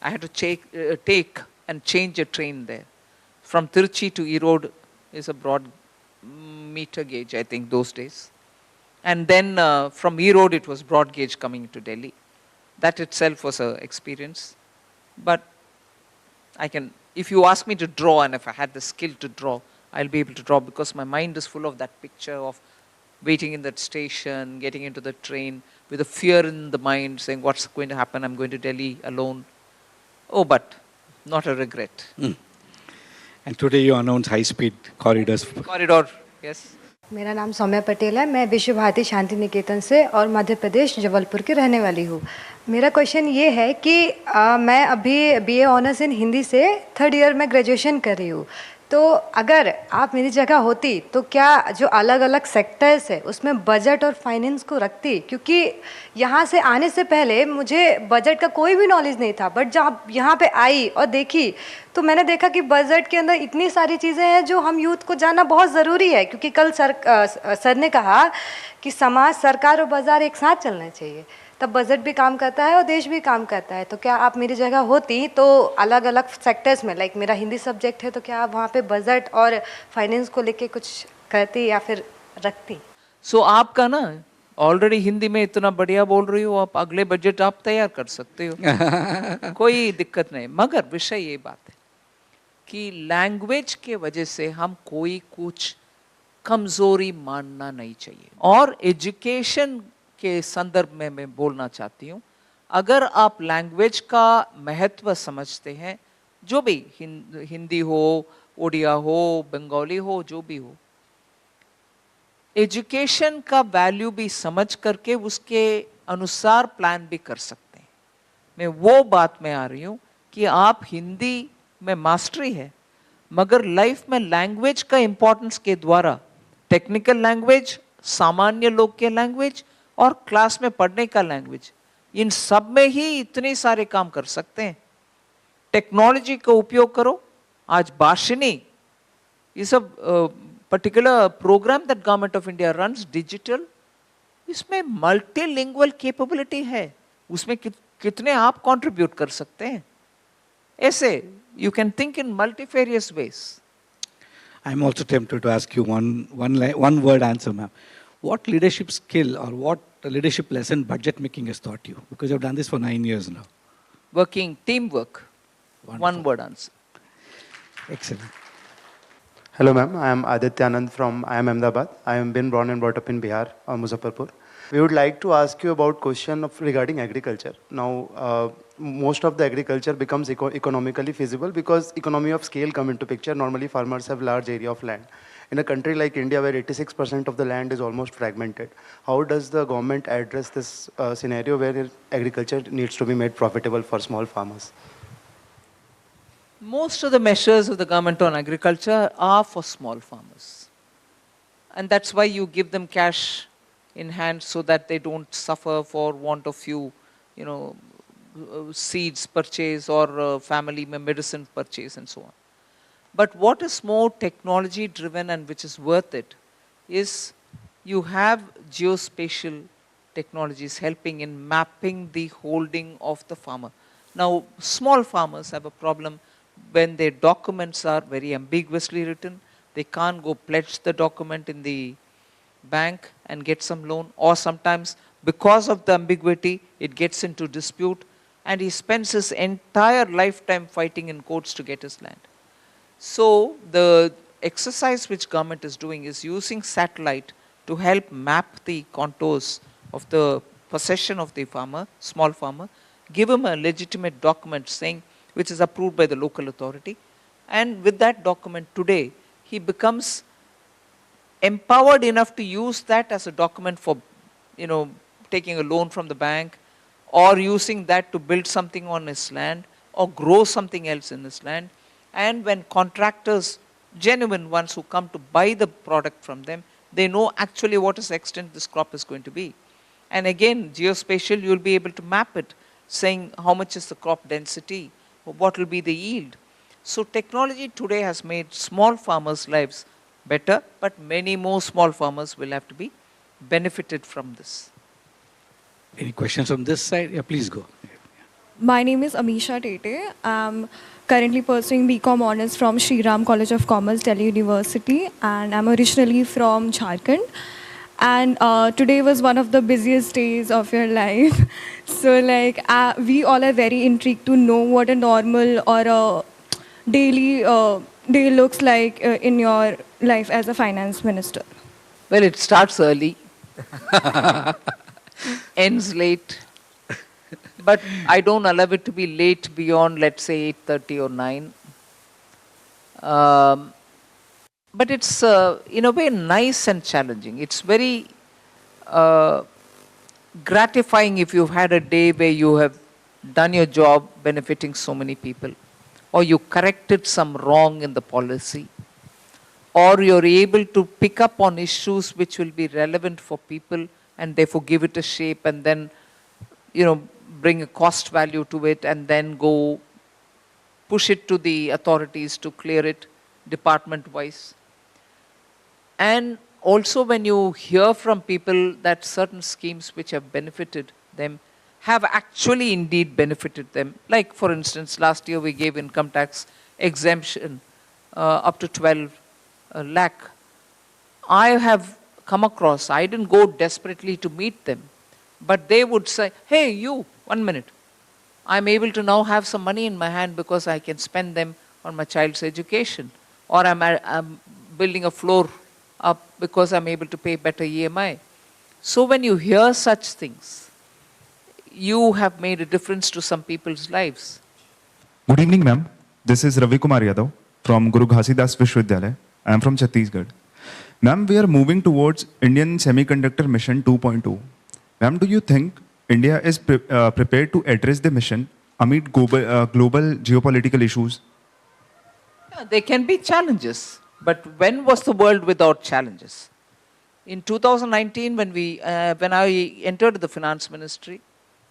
I had to take and change a train there. From Tiruchi to Erode is a broad meter gauge, I think, those days. And then from Erode, it was broad gauge coming to Delhi. That itself was an experience. But if you ask me to draw, and if I had the skill to draw, I'll be able to draw because my mind is full of that picture of waiting in that station, getting into the train with a fear in the mind, saying, what's going to happen? I'm going to Delhi alone. Oh, but not a regret. And today you announce high-speed corridors. Corridor, yes. मेरा नाम सौम्या पटेल है. मैं विश्व भारती शांति निकेतन से और मध्य प्रदेश जबलपुर की रहने वाली हूँ. मेरा क्वेश्चन ये है कि मैं अभी BA ऑनर्स इन हिंदी से 3rd ईयर में ग्रेजुएशन कर रही हूँ. तो अगर आप मेरी जगह होती तो क्या जो अलग अलग सेक्टर्स है उसमें बजट और फाइनेंस को रखती, क्योंकि यहाँ से आने से पहले मुझे बजट का कोई भी नॉलेज नहीं था, बट जब यहाँ पे आई और देखी तो मैंने देखा कि बजट के अंदर इतनी सारी चीज़ें हैं जो हम यूथ को जानना बहुत ज़रूरी है, क्योंकि कल सर ने कहा कि समाज, सरकार और बाज़ार एक साथ चलना चाहिए, तब बजट भी काम करता है और देश भी काम करता है। तो क्या आप मेरी जगह होती तो अलग अलग सेक्टर्स में, लाइक मेरा हिंदी सब्जेक्ट है, तो क्या आप वहाँ पे बजट और फाइनेंस को लेके कुछ करती या फिर रखती? सो आपका ना ऑलरेडी हिंदी में इतना बढ़िया बोल रही हो, आप अगले बजट आप तैयार कर सकते हो कोई दिक्कत नहीं। मगर विषय ये बात है कि लैंग्वेज के वजह से हम कोई कुछ कमजोरी मानना नहीं चाहिए। और एजुकेशन के संदर्भ में मैं बोलना चाहती हूँ, अगर आप लैंग्वेज का महत्व समझते हैं, जो भी हिंदी हो, ओडिया हो, बंगाली हो, जो भी हो, एजुकेशन का वैल्यू भी समझ करके उसके अनुसार प्लान भी कर सकते हैं। मैं वो बात में आ रही हूँ कि आप हिंदी में मास्टरी है, मगर लाइफ में लैंग्वेज का इंपॉर्टेंस के द्वारा टेक्निकल लैंग्वेज, सामान्य लोग के लैंग्वेज और क्लास में पढ़ने का लैंग्वेज, इन सब में ही इतने सारे काम कर सकते हैं। टेक्नोलॉजी का उपयोग करो। आज भाषिनी, ये सब particular programme that government of India runs digital, इसमें मल्टीलिंगुअल कैपेबिलिटी है, उसमें कितने आप कंट्रीब्यूट कर सकते हैं। ऐसे you can think in multifarious ways. I am also tempted to ask you one word answer, ma'am. What leadership skill or what leadership lesson budget making has taught you? Because you've done this for 9 years now. Working, teamwork. Wonderful. One word answer. Excellent. Hello ma'am, I am Aditya Anand from IIM Ahmedabad. I am been born and brought up in Bihar, Muzaffarpur. We would like to ask you about question of regarding agriculture. Now, most of the agriculture becomes economically feasible because economy of scale come into picture. Normally farmers have large area of land. In a country like India where 86% of the land is almost fragmented, how does the government address this scenario where agriculture needs to be made profitable for small farmers? Most of the measures of the government on agriculture are for small farmers. And that's why you give them cash in hand so that they don't suffer for want of few, seeds purchase or family medicine purchase and so on. But what is more technology driven and which is worth it is you have geospatial technologies helping in mapping the holding of the farmer. Now, small farmers have a problem when their documents are very ambiguously written. They can't go pledge the document in the bank and get some loan, or sometimes because of the ambiguity, it gets into dispute and he spends his entire lifetime fighting in courts to get his land. So the exercise which government is doing is using satellite to help map the contours of the possession of the farmer, small farmer, give him a legitimate document saying, which is approved by the local authority. And with that document today, he becomes empowered enough to use that as a document for, taking a loan from the bank, or using that to build something on his land, or grow something else in his land. And when contractors, genuine ones who come to buy the product from them, they know actually what is the extent this crop is going to be. And again, geospatial, you'll be able to map it, saying how much is the crop density, what will be the yield. So technology today has made small farmers' lives better, but many more small farmers will have to be benefited from this. Any questions from this side? Yeah, please go. My name is Amisha Tete. I'm currently pursuing BCom Honours from Shriram College of Commerce, Delhi University, and I'm originally from Jharkhand. And today was one of the busiest days of your life. So we all are very intrigued to know what a normal or a daily day looks like in your life as a finance minister. Well, it starts early, ends late, but I don't allow it to be late beyond, let's say, 8:30 or 9. But it's, in a way, nice and challenging. It's very gratifying if you've had a day where you have done your job benefiting so many people. or you corrected some wrong in the policy, or you're able to pick up on issues which will be relevant for people and therefore give it a shape and then, bring a cost value to it and then go push it to the authorities to clear it department-wise. And also when you hear from people that certain schemes which have benefited them have actually indeed benefited them. Like for instance, last year we gave income tax exemption up to 12 lakh. I have come across, I didn't go desperately to meet them, but they would say, hey, you, 1 minute. I'm able to now have some money in my hand because I can spend them on my child's education. Or I'm building a floor up because I'm able to pay better EMI. So when you hear such things, you have made a difference to some people's lives. Good evening, ma'am. This is Ravi Kumar Yadav from Guru Ghasidas Vishwavidyalaya. I am from Chhattisgarh. Ma'am, we are moving towards Indian Semiconductor Mission 2.0. Ma'am, do you think India is prepared to address the mission amid global geopolitical issues? Yeah, there can be challenges, but when was the world without challenges? In 2019, when I entered the finance ministry,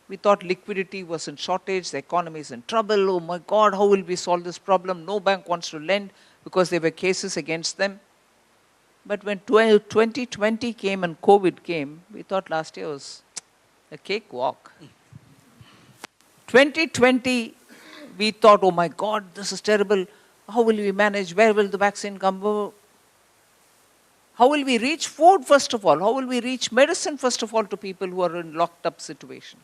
we thought liquidity was in shortage, the economy is in trouble. Oh my God, how will we solve this problem? No bank wants to lend because there were cases against them. But when 2020 came and COVID came, we thought last year was a cakewalk. 2020, we thought, oh my God, this is terrible. How will we manage? Where will the vaccine come? How will we reach food, first of all? How will we reach medicine, first of all, to people who are in locked up situation?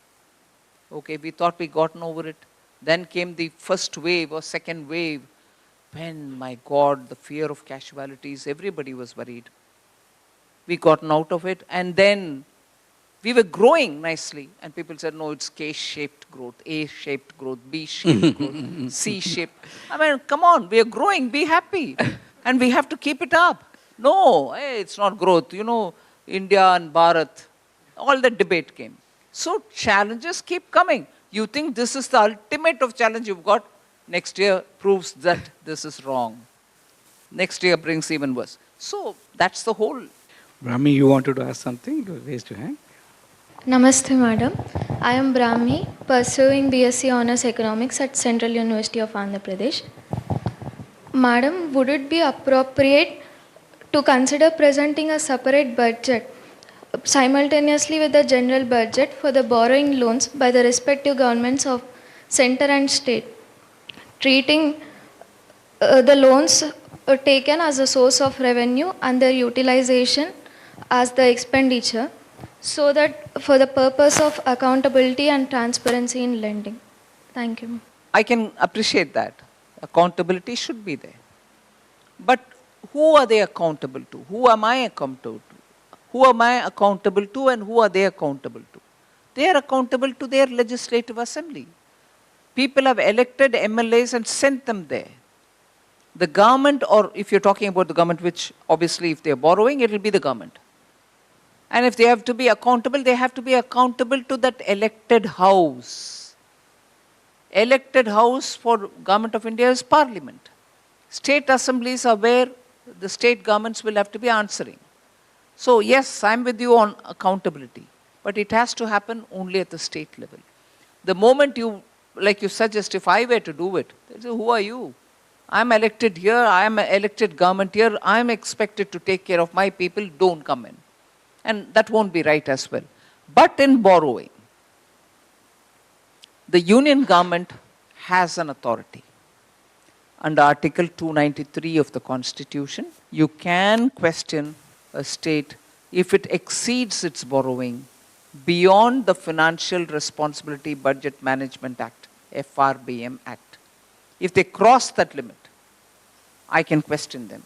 Okay, we thought we gotten over it. Then came the first wave or second wave. When, my God, the fear of casualties, everybody was worried. We gotten out of it, and then we were growing nicely, and people said, no, it's K-shaped growth, A-shaped growth, B-shaped growth, C-shaped. I mean, come on, we are growing, be happy. And we have to keep it up. No, hey, it's not growth. India and Bharat, all that debate came. So challenges keep coming. You think this is the ultimate of challenge you've got? Next year proves that this is wrong. Next year brings even worse. So that's the whole. Brahmi, you wanted to ask something? You raised your hand. Namaste, madam. I am Brahmi, pursuing BSc Honours Economics at Central University of Andhra Pradesh. Madam, would it be appropriate to consider presenting a separate budget simultaneously with the general budget for the borrowing loans by the respective governments of center and state, treating the loans taken as a source of revenue and their utilization as the expenditure, so that for the purpose of accountability and transparency in lending? Thank you. I can appreciate that. Accountability should be there. But who are they accountable to? Who am I accountable to? Who am I accountable to, and who are they accountable to? They are accountable to their legislative assembly. People have elected MLAs and sent them there. The government, or if you're talking about the government, which obviously if they're borrowing, it will be the government. And if they have to be accountable, they have to be accountable to that elected house. Elected house for Government of India is Parliament. State assemblies are where the state governments will have to be answering. So yes, I'm with you on accountability, but it has to happen only at the state level. The moment like you suggest, if I were to do it, they say, who are you? I'm elected here, I'm an elected government here, I'm expected to take care of my people, don't come in. And that won't be right as well. But in borrowing, the union government has an authority. Under Article 293 of the Constitution, you can question a state if it exceeds its borrowing beyond the Financial Responsibility Budget Management Act, FRBM Act. If they cross that limit, I can question them.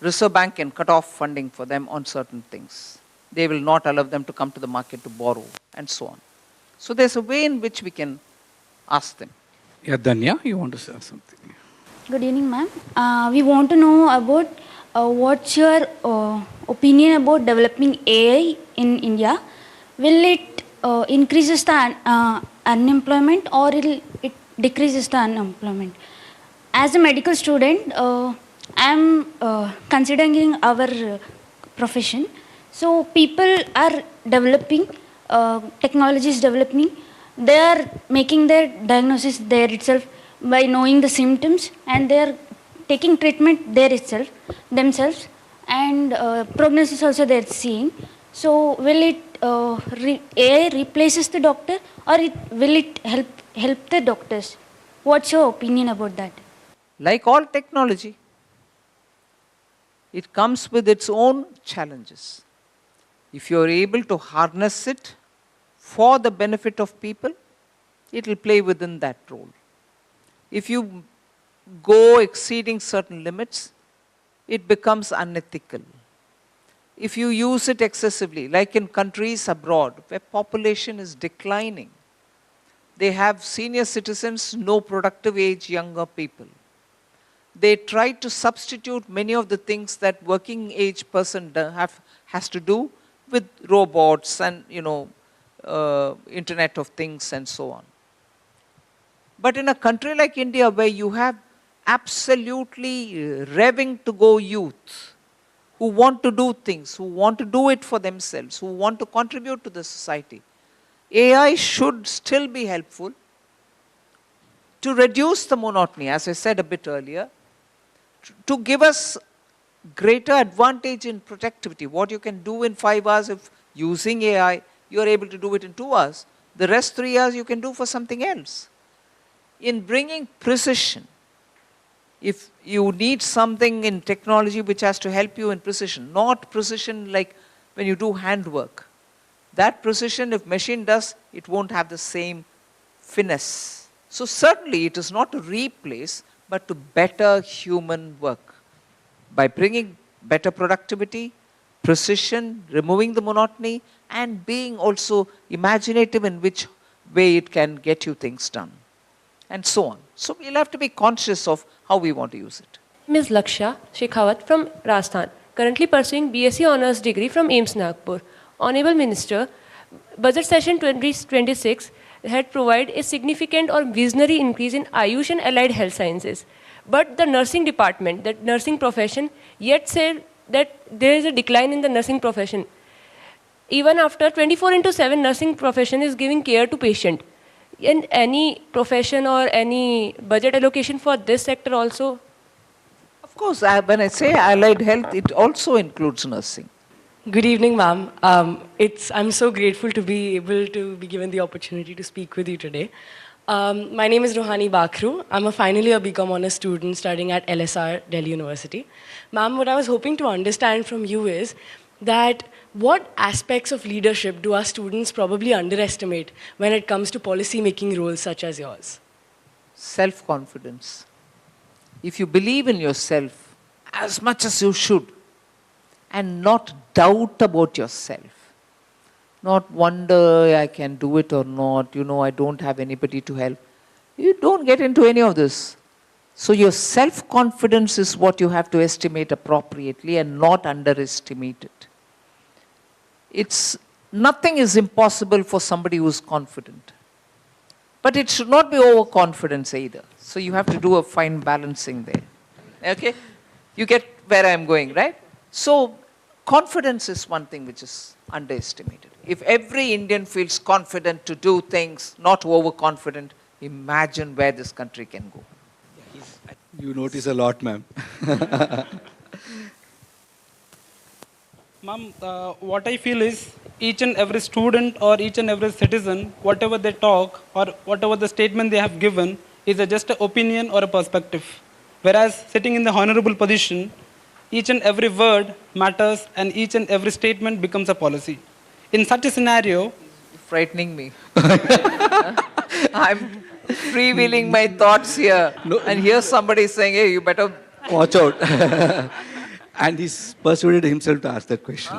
Reserve Bank can cut off funding for them on certain things. They will not allow them to come to the market to borrow, and so on. So there's a way in which we can ask them. Yeah, Danya, you want to say something? Good evening, ma'am. We want to know about what's your opinion about developing AI in India. Will it increases the unemployment, or it decreases the unemployment. As a medical student, I am considering our profession. So people are developing, technology is developing. They are making their diagnosis there itself by knowing the symptoms, and they are taking treatment there itself themselves, and prognosis also they are seeing. So will it AI replaces the doctor, or will it help the doctors? What's your opinion about that? Like all technology, it comes with its own challenges. If you're able to harness it for the benefit of people, it will play within that role. If you go exceeding certain limits, it becomes unethical. If you use it excessively, like in countries abroad where population is declining, they have senior citizens, no productive age, younger people. They try to substitute many of the things that working age person has to do with robots and Internet of Things and so on. But in a country like India, where you have absolutely revving to go youth who want to do things, who want to do it for themselves, who want to contribute to the society, AI should still be helpful to reduce the monotony, as I said a bit earlier, to give us greater advantage in productivity. What you can do in 5 hours, if using AI, you are able to do it in 2 hours. The rest 3 hours you can do for something else. In bringing precision, if you need something in technology which has to help you in precision, not precision like when you do handwork. That precision, if machine does, it won't have the same finesse. So certainly it is not to replace, but to better human work. By bringing better productivity, precision, removing the monotony, and being also imaginative in which way it can get you things done, and so on. So we'll have to be conscious of how we want to use it. Ms. Lakshya Shekhawat from Rajasthan, currently pursuing BSc Honours degree from AIMS Nagpur. Honourable Minister, Budget Session 2026 had provided a significant or visionary increase in Ayush and allied health sciences. But the nursing department, the nursing profession, yet said that there is a decline in the nursing profession. Even after 24/7 nursing profession is giving care to patient. In any profession or any budget allocation for this sector also? Of course, when I say allied health, it also includes nursing. Good evening, ma'am. I'm so grateful to be able to be given the opportunity to speak with you today. My name is Rohani Bakhru. I'm a final year BCom Honours student studying at LSR, Delhi University. Ma'am, what I was hoping to understand from you is that what aspects of leadership do our students probably underestimate when it comes to policy-making roles such as yours? Self-confidence. If you believe in yourself as much as you should, and not doubt about yourself, not wonder I can do it or not, I don't have anybody to help, you don't get into any of this. So your self-confidence is what you have to estimate appropriately and not underestimate it. Nothing is impossible for somebody who is confident. But it should not be overconfidence either. So you have to do a fine balancing there. Okay? You get where I'm going, right? So confidence is one thing which is underestimated. If every Indian feels confident to do things, not overconfident, imagine where this country can go. You notice a lot, ma'am. Ma'am, what I feel is each and every student or each and every citizen, whatever they talk or whatever the statement they have given is just an opinion or a perspective. Whereas sitting in the honorable position, each and every word matters and each and every statement becomes a policy. In such a scenario... Frightening me. I'm freewheeling my thoughts here. No. And here's somebody saying, hey, you better... Watch out. And he's persuaded himself to ask that question.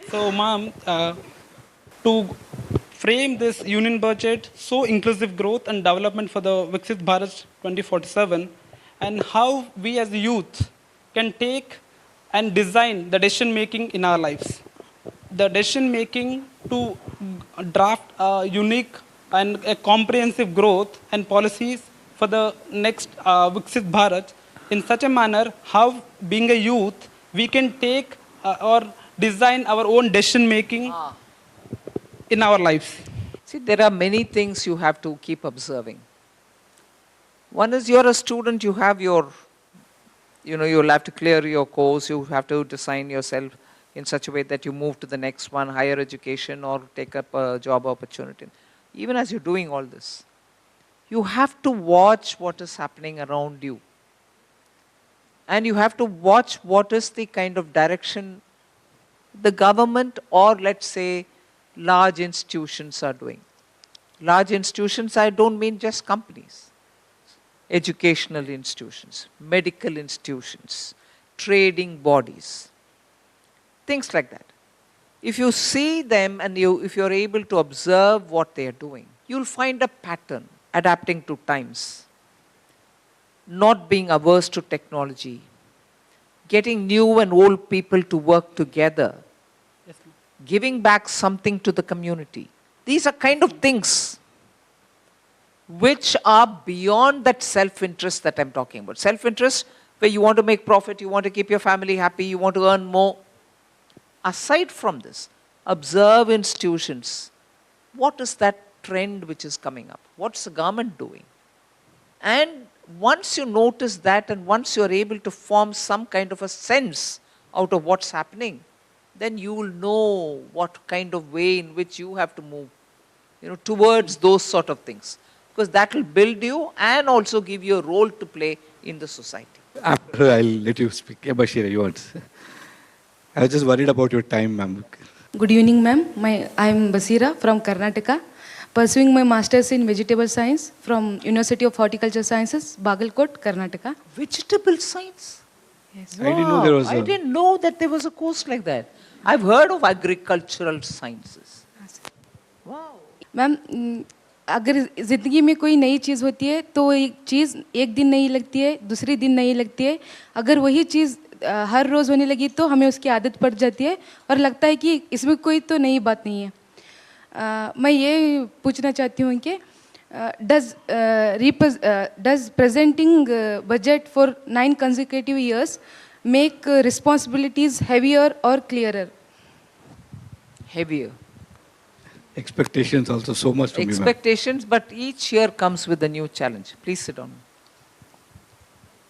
So, ma'am, to frame this union budget, so inclusive growth and development for the Viksit Bharat 2047, and how we as the youth can take and design the decision making in our lives. The decision making to draft a unique and a comprehensive growth and policies for the next Viksit Bharat in such a manner how, being a youth, we can take or design our own decision making in our lives. See, there are many things you have to keep observing. One is you're a student, you have your, you'll have to clear your course, you have to design yourself in such a way that you move to the next one, higher education, or take up a job opportunity. Even as you're doing all this, you have to watch what is happening around you. And you have to watch what is the kind of direction the government, or let's say large institutions, are doing. Large institutions, I don't mean just companies. Educational institutions, medical institutions, trading bodies, things like that. If you see them and if you're able to observe what they are doing, you'll find a pattern: adapting to times, not being averse to technology, getting new and old people to work together, giving back something to the community. These are kind of things which are beyond that self-interest that I'm talking about. Self-interest where you want to make profit, you want to keep your family happy, you want to earn more. Aside from this, observe institutions. What is that trend which is coming up? What's the government doing? And once you notice that, and once you're able to form some kind of a sense out of what's happening, then you will know what kind of way in which you have to move, towards those sort of things. Because that will build you and also give you a role to play in the society. After I'll let you speak. Yeah, Bashir, you want. I was just worried about your time, ma'am. Good evening, ma'am. I'm Basira from Karnataka, pursuing my master's in vegetable science from University of Horticulture Sciences, Bagalkot, Karnataka. Vegetable science? Yes. I didn't know there was I didn't know that there was a course like that. I've heard of agricultural sciences. Wow. Ma'am अगर ज़िंदगी में कोई नई चीज़ होती है तो एक चीज़ एक दिन नहीं लगती है, दूसरी दिन नहीं लगती है. अगर वही चीज़ हर रोज़ होने लगी तो हमें उसकी आदत पड़ जाती है और लगता है कि इसमें कोई तो नई बात नहीं है. मैं ये पूछना चाहती हूँ कि does presenting budget for 9 consecutive years make responsibilities heavier or clearer? Heavier. Expectations also so much from you, ma'am. Expectations, but each year comes with a new challenge. Please sit down.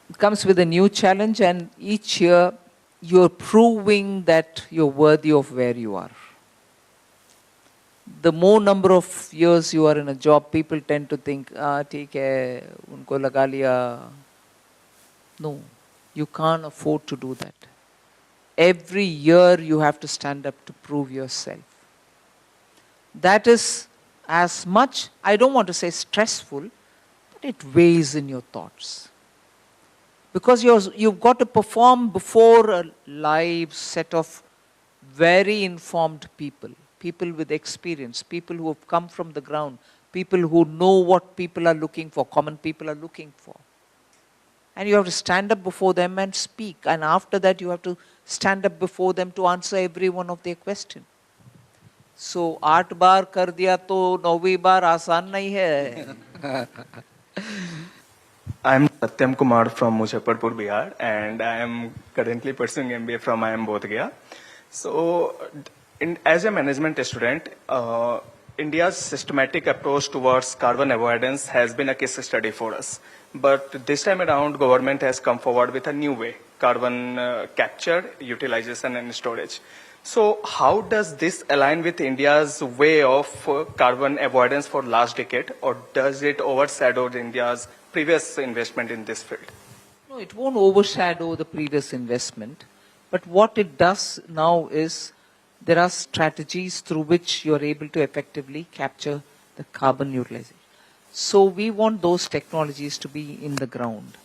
It comes with a new challenge, and each year you're proving that you're worthy of where you are. The more number of years you are in a job, people tend to think, theek hai, unko laga liya. No, you can't afford to do that. Every year you have to stand up to prove yourself. That is as much, I don't want to say stressful, but it weighs in your thoughts. Because you've got to perform before a live set of very informed people, people with experience, people who have come from the ground, people who know what people are looking for, common people are looking for. And you have to stand up before them and speak. And after that, you have to stand up before them to answer every one of their questions. So, 8 बार कर दिया तो 9वीं बार आसान नहीं है. I am Satyam Kumar from Muzaffarpur, Bihar, and I am currently pursuing MBA from IIM Bodh Gaya. So, as a management student, India's systematic approach towards carbon avoidance has been a case study for us. But this time around, government has come forward with a new way, carbon capture, utilization and storage. So how does this align with India's way of carbon avoidance for last decade, or does it overshadow India's previous investment in this field? No, it won't overshadow the previous investment. But what it does now is there are strategies through which you're able to effectively capture the carbon utilization. So we want those technologies to be in the ground.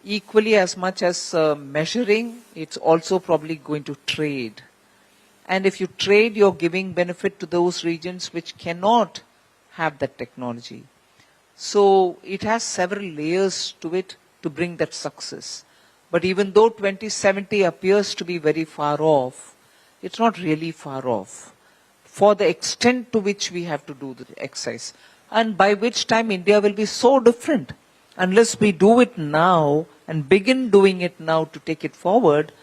Equally as much as measuring, it's also probably going to trade. And if you trade, you're giving benefit to those regions which cannot have that technology. So it has several layers to it to bring that success. But even though 2070 appears to be very far off, it's not really far off for the extent to which we have to do the exercise. and by which time India will be so different. Unless we do it now and begin doing it now to take it forward,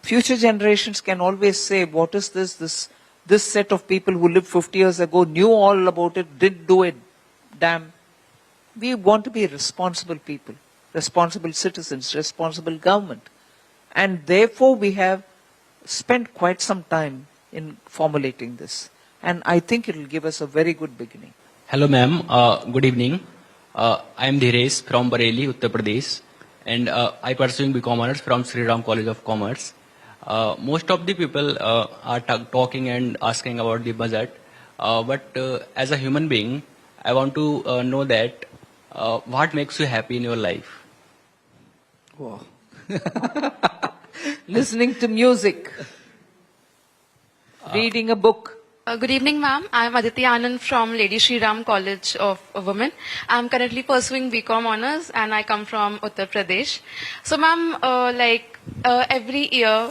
future generations can always say, what is this? This set of people who lived 50 years ago knew all about it, didn't do it. Damn. We want to be responsible people, responsible citizens, responsible government. And therefore we have spent quite some time in formulating this. And I think it will give us a very good beginning. Hello ma'am, good evening. I am Dhiresh from Bareilly, Uttar Pradesh, and I pursuing BCom Honors from Sri Ram College of Commerce. Most of the people are talking and asking about the budget, but as a human being, I want to know that what makes you happy in your life? Wow. Listening to music, reading a book. Good evening, ma'am. I am Aditya Anand from Lady Shri Ram College of Women. I am currently pursuing BCom Honors and I come from Uttar Pradesh. So, ma'am, every year,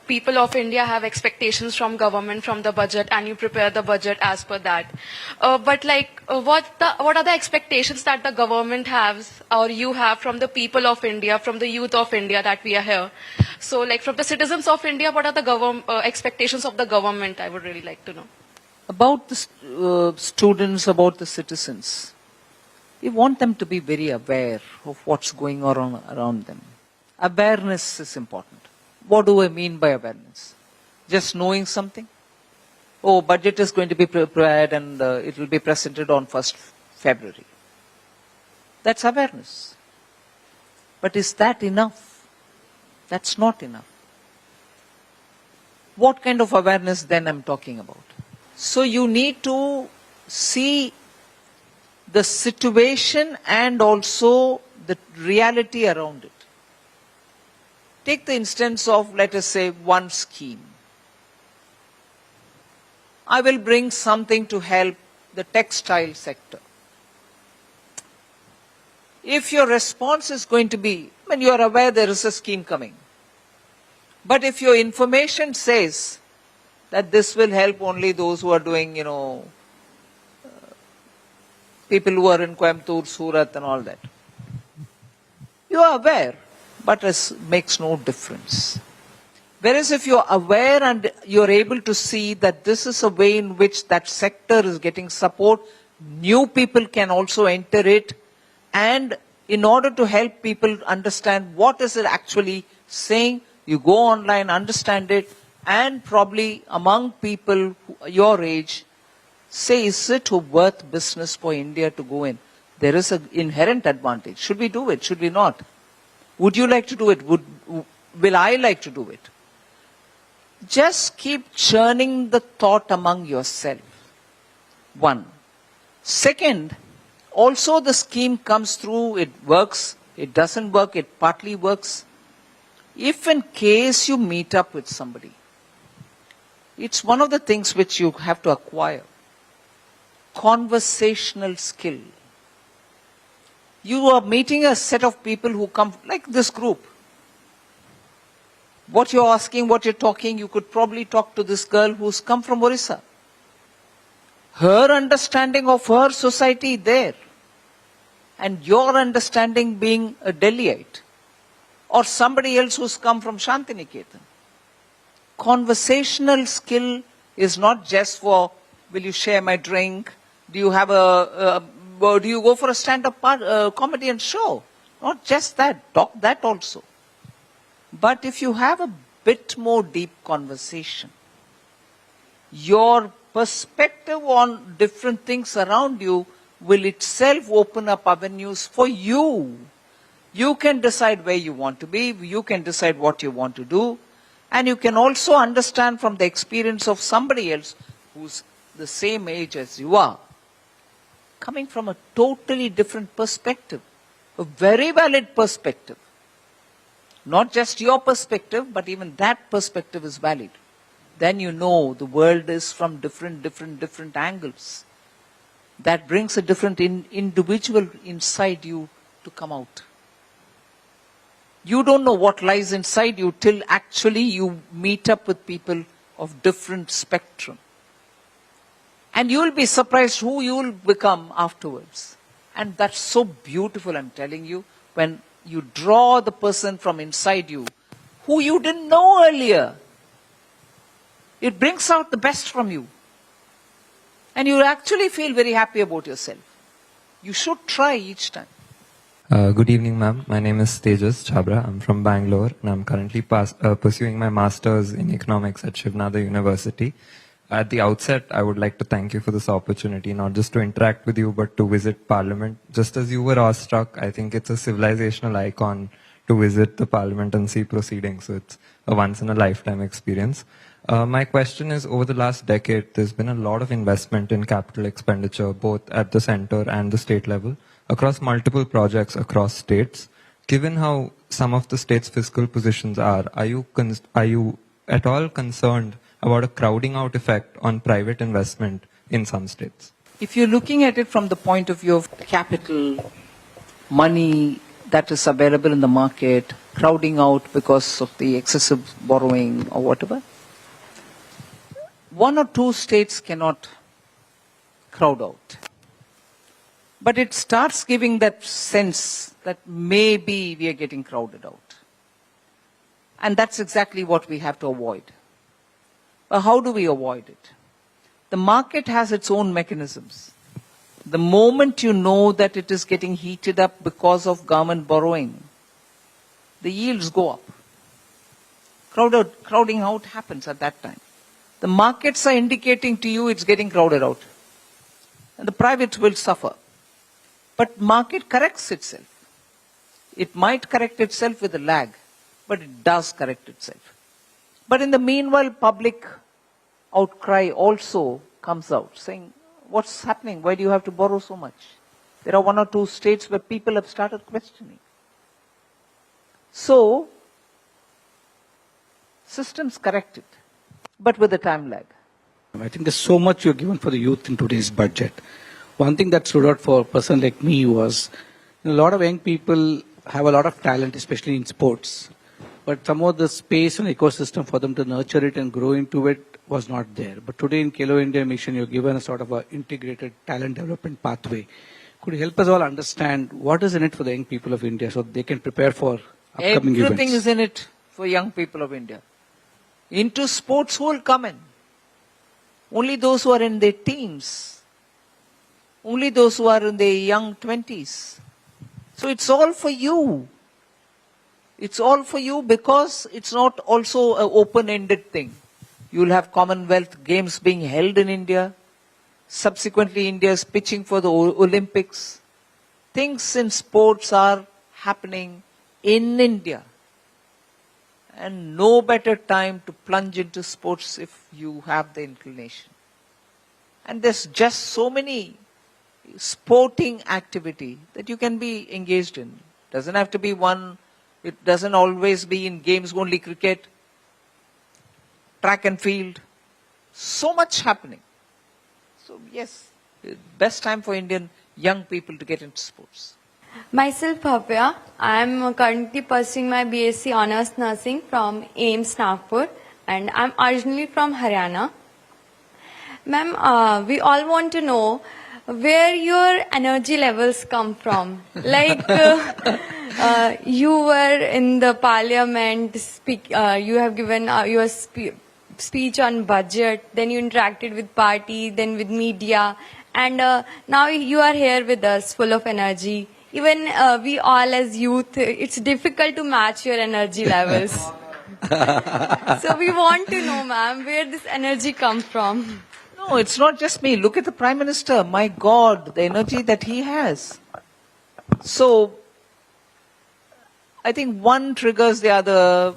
people of India have expectations from government, from the budget, and you prepare the budget as per that. But what are the expectations that the government has or you have from the people of India, from the youth of India that we are here? So, from the citizens of India, what are the expectations of the government? I would really like to know. About the students, about the citizens, we want them to be very aware of what's going on around them. Awareness is important. What do I mean by awareness? Just knowing something? Oh, budget is going to be prepared and it will be presented on 1st February. That's awareness. But is that enough? That's not enough. What kind of awareness then I'm talking about? So you need to see the situation and also the reality around it. Take the instance of, let us say, one scheme. I will bring something to help the textile sector. If your response is going to be, when you are aware there is a scheme coming, but if your information says that this will help only those who are doing, people who are in Coimbatore, Surat and all that, you are aware, but it makes no difference. Whereas if you're aware and you're able to see that this is a way in which that sector is getting support, new people can also enter it, and in order to help people understand what is it actually saying, you go online, understand it, and probably among people your age, say, is it worth business for India to go in? There is an inherent advantage. Should we do it? Should we not? Would you like to do it? Will I like to do it? Just keep churning the thought among yourself. One. Second, also the scheme comes through, it works, it doesn't work, it partly works. If in case you meet up with somebody, it's one of the things which you have to acquire. Conversational skill. You are meeting a set of people who come, like this group. What you're asking, what you're talking, you could probably talk to this girl who's come from Orissa. Her understanding of her society there, and your understanding being a Delhiite, or somebody else who's come from Shantiniketan. Conversational skill is not just for, will you share my drink? Do you have do you go for a stand-up comedy and show? Not just that, talk that also. But if you have a bit more deep conversation, your perspective on different things around you will itself open up avenues for you. You can decide where you want to be, you can decide what you want to do, and you can also understand from the experience of somebody else who's the same age as you are, coming from a totally different perspective, a very valid perspective. Not just your perspective, but even that perspective is valid. Then you know the world is from different angles. That brings a different individual inside you to come out. You don't know what lies inside you till actually you meet up with people of different spectrum. And you'll be surprised who you'll become afterwards. And that's so beautiful, I'm telling you, when you draw the person from inside you, who you didn't know earlier. It brings out the best from you. And you actually feel very happy about yourself. You should try each time. Good evening, ma'am. My name is Tejas Chabra. I'm from Bangalore, and I'm currently pursuing my master's in economics at Shivnada University. At the outset, I would like to thank you for this opportunity, not just to interact with you, but to visit Parliament. Just as you were awestruck, I think it's a civilizational icon to visit the Parliament and see proceedings. So it's a once-in-a-lifetime experience. My question is, over the last decade, there's been a lot of investment in capital expenditure, both at the center and the state level, across multiple projects across states. Given how some of the states' fiscal positions are you at all concerned about a crowding out effect on private investment in some states? If you're looking at it from the point of view of capital, money that is available in the market, crowding out because of the excessive borrowing or whatever, one or two states cannot crowd out. But it starts giving that sense that maybe we are getting crowded out. And that's exactly what we have to avoid. But how do we avoid it? The market has its own mechanisms. The moment you know that it is getting heated up because of government borrowing, the yields go up. Crowding out happens at that time. The markets are indicating to you it's getting crowded out. And the private will suffer. But market corrects itself. It might correct itself with a lag, but it does correct itself. But in the meanwhile, public outcry also comes out saying, what's happening? Why do you have to borrow so much? There are one or two states where people have started questioning. So, systems correct it, but with a time lag. I think there's so much you're given for the youth in today's budget. One thing that stood out for a person like me was, a lot of young people have a lot of talent, especially in sports. But some of the space and ecosystem for them to nurture it and grow into it was not there. But today in Khelo India Mission, you're given a sort of a integrated talent development pathway. Could you help us all understand what is in it for the young people of India so they can prepare for upcoming events? Everything is in it for young people of India. Into sports, who will come in? Only those who are in their teens. Only those who are in their young 20s. So it's all for you. It's all for you because it's not also an open-ended thing. You'll have Commonwealth Games being held in India. Subsequently, India is pitching for the Olympics. Things in sports are happening in India. And no better time to plunge into sports if you have the inclination. And there's just so many sporting activity that you can be engaged in. Doesn't have to be one, it doesn't always be in games, only cricket, track and field. So much happening. So yes, best time for Indian young people to get into sports. Myself, Bhavya. I am currently pursuing my BSc Honours Nursing from AIMS Nagpur, and I am originally from Haryana. Ma'am, we all want to know where your energy levels come from. Like, you were in the parliament, you have given your speech on budget, then you interacted with party, then with media, and now you are here with us, full of energy. Even we all as youth, it's difficult to match your energy levels. So we want to know, ma'am, where this energy comes from. No, it's not just me. Look at the Prime Minister. My God, the energy that he has. So, I think one triggers the other.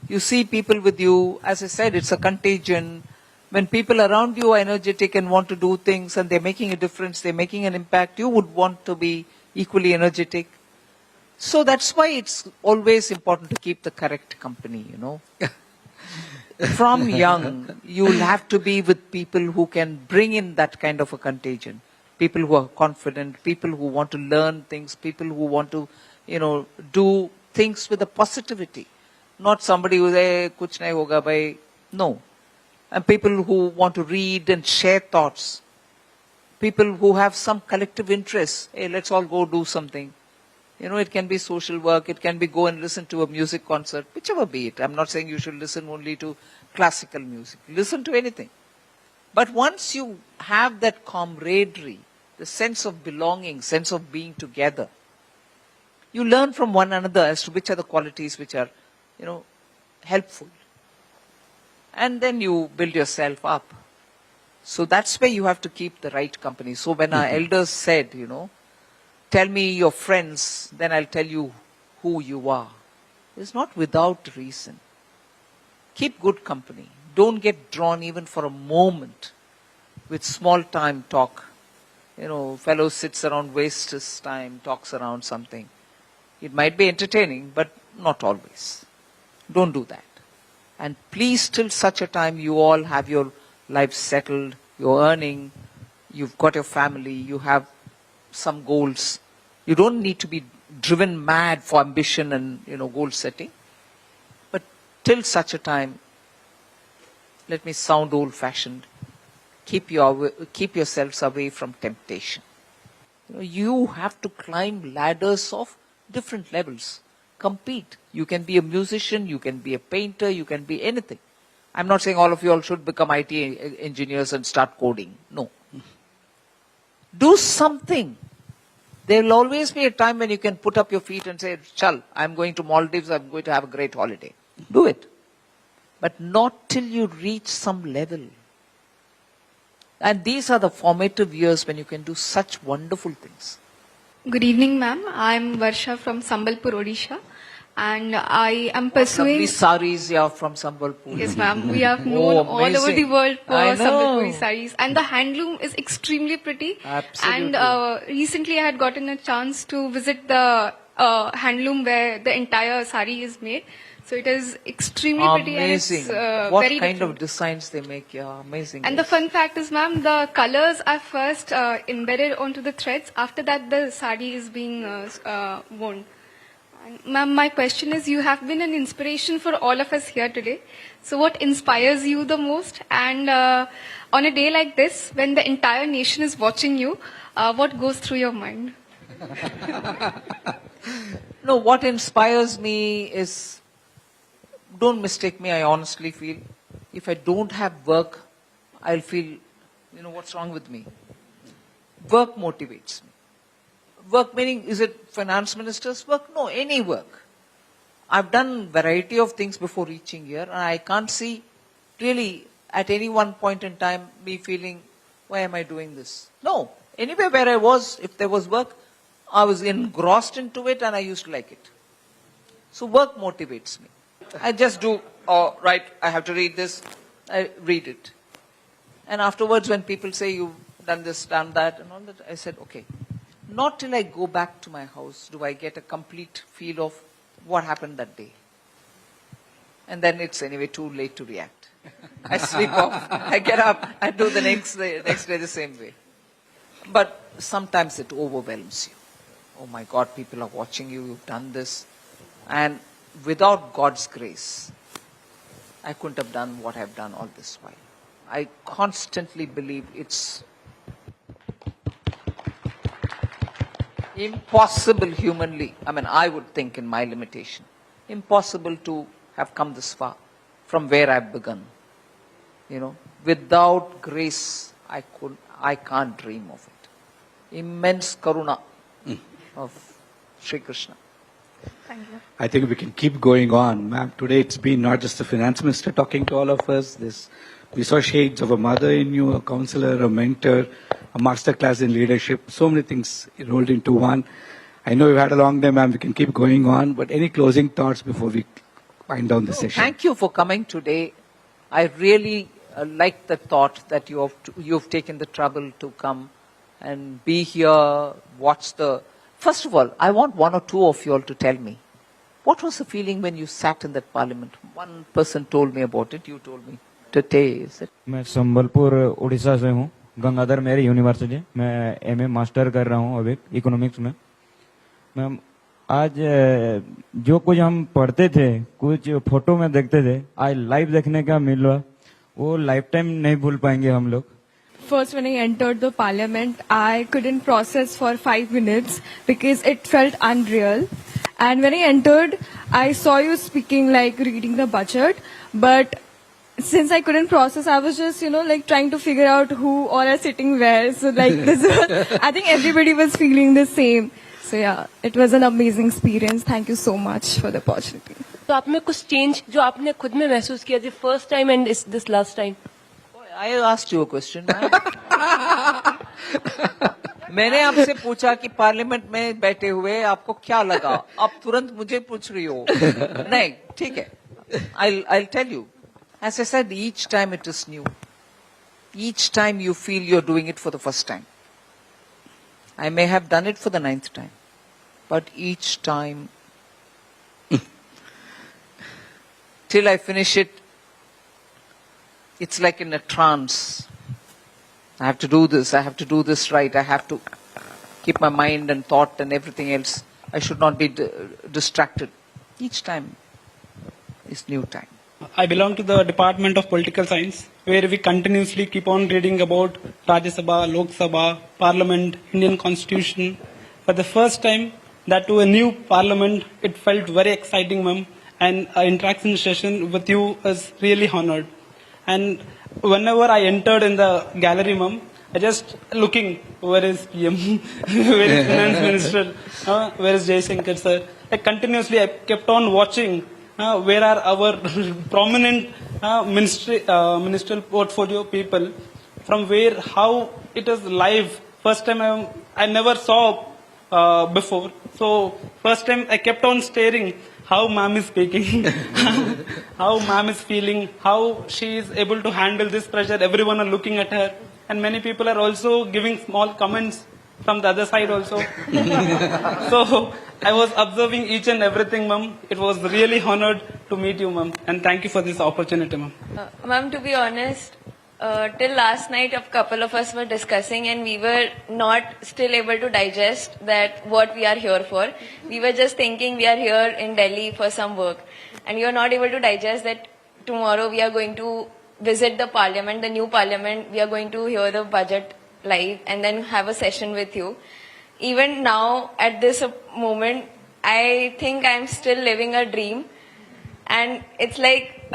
You see people with you. As I said, it's a contagion. When people around you are energetic and want to do things and they're making a difference, they're making an impact, you would want to be equally energetic. So that's why it's always important to keep the correct company, you know. From young, you'll have to be with people who can bring in that kind of a contagion. People who are confident, people who want to learn things, people who want to, do things with a positivity. Not somebody who's, kuch nahi hoga bhai. No. And people who want to read and share thoughts. people who have some collective interests. Hey, let's all go do something. It can be social work, it can be go and listen to a music concert, whichever be it. I'm not saying you should listen only to classical music. Listen to anything. But once you have that camaraderie, the sense of belonging, sense of being together, you learn from one another as to which are the qualities which are, helpful. And then you build yourself up. So that's where you have to keep the right company. So when our elders said, tell me your friends, then I'll tell you who you are. It's not without reason. Keep good company. Don't get drawn even for a moment with small time talk. Fellow sits around, wastes his time, talks around something. It might be entertaining, but not always. Don't do that. And please, till such a time you all have your life settled, you're earning, you've got your family, you have some goals. You don't need to be driven mad for ambition and goal setting. But till such a time, let me sound old-fashioned. Keep yourselves away from temptation. You have to climb ladders of different levels. Compete. You can be a musician, you can be a painter, you can be anything. I'm not saying all of you all should become IT engineers and start coding. No. Do something. There will always be a time when you can put up your feet and say, Chal, I'm going to Maldives, I'm going to have a great holiday. Do it. But not till you reach some level. And these are the formative years when you can do such wonderful things. Good evening, ma'am. I'm Varsha from Sambalpur, Odisha. And I am pursuing... Lovely saris, yeah, from Sambalpur. Yes, ma'am. We have known all over the world for Sambalpuri saris. And the handloom is extremely pretty. Absolutely. And recently I had gotten a chance to visit the handloom where the entire sari is made. So it is extremely pretty. Amazing. And it's, what very kind different. of designs they make, yeah, amazing. And the fun fact is, ma'am, the colors are first embedded onto the threads. After that, the sari is being worn. Ma'am, my question is, you have been an inspiration for all of us here today. So what inspires you the most? And on a day like this, when the entire nation is watching you, what goes through your mind? No, what inspires me is, don't mistake me, I honestly feel, if I don't have work, I'll feel, what's wrong with me? Work motivates me. Work meaning, is it finance minister's work? No, any work. I've done variety of things before reaching here, and I can't see really at any one point in time me feeling, why am I doing this? No, anywhere where I was, if there was work, I was engrossed into it and I used to like it. So work motivates me. I just do, right, I have to read this, I read it. And afterwards when people say you've done this, done that, and all that, I said, okay. Not till I go back to my house do I get a complete feel of what happened that day. And then it's anyway too late to react. I sleep off, I get up, I do the next day the same way. But sometimes it overwhelms you. Oh my God, people are watching you, you've done this. And without God's grace, I couldn't have done what I've done all this while. I constantly believe it's impossible humanly, I would think in my limitation, impossible to have come this far from where I've begun. Without grace, I can't dream of it. Immense karuna of Sri Krishna. Thank you. I think we can keep going on, ma'am. Today it's been not just the finance minister talking to all of us. We saw shades of a mother in you, a counselor, a mentor, a masterclass in leadership. So many things rolled into one. I know we've had a long day, ma'am. We can keep going on. But any closing thoughts before we wind down the session? Thank you for coming today. I really like the thought that you've taken the trouble to come and be here, watch the... First of all, I want one or two of you all to tell me, what was the feeling when you sat in that parliament? One person told me about it, you told me. Today, is it? मैं संबलपुर उड़ीसा से हूँ, गंगाधर मेरी university, मैं MA master कर रहा हूँ अभी economics में। मैम आज जो कुछ हम पढ़ते थे, कुछ फोटो में देखते थे, आज लाइव देखने का मिला, वो लाइफ टाइम नहीं भूल पाएंगे हम लोग। first when I entered the parliament, I couldn't process for 5 minutes because it felt unreal. And when I entered, I saw you speaking, like reading the budget, but since I couldn't process, I was just, like trying to figure out who all are sitting where. So like this was, I think everybody was feeling the same. So yeah, it was an amazing experience. Thank you so much for the opportunity. तो आप में कुछ change जो आपने खुद में महसूस किया the first time and this last time? I asked you a question. मैंने आपसे पूछा कि पार्लियामेंट में बैठे हुए आपको क्या लगा, आप तुरंत मुझे पूछ रही हो. नहीं, ठीक है. I'll tell you. As I said, each time it is new. Each time you feel you're doing it for the first time. I may have done it for the 9th time, but each time, till I finish it, it's like in a trance. I have to do this, I have to do this right, I have to keep my mind and thought and everything else. I should not be distracted. Each time is new time. I belong to the Department of Political Science, where we continuously keep on reading about Rajya Sabha, Lok Sabha, Parliament, Indian Constitution. For the first time, that to a new Parliament, it felt very exciting, ma'am. And our interaction session with you is really honored. And whenever I entered in the gallery, ma'am, I just looking, where is PM, where is Finance Minister, where is Jai Shankar sir. Like continuously, I kept on watching where are our prominent ministerial portfolio people, from where, how it is live. First time I never saw before. So first time I kept on staring how ma'am is speaking, how ma'am is feeling, how she is able to handle this pressure. Everyone are looking at her. And many people are also giving small comments from the other side also. So I was observing each and everything, ma'am. It was really honored to meet you, ma'am. And thank you for this opportunity, ma'am. Ma'am, to be honest, till last night a couple of us were discussing and we were not still able to digest that what we are here for. We were just thinking we are here in Delhi for some work. And we are not able to digest that tomorrow we are going to visit the parliament, the new parliament. We are going to hear the budget live and then have a session with you. Even now, at this moment, I think I'm still living a dream. And it's like,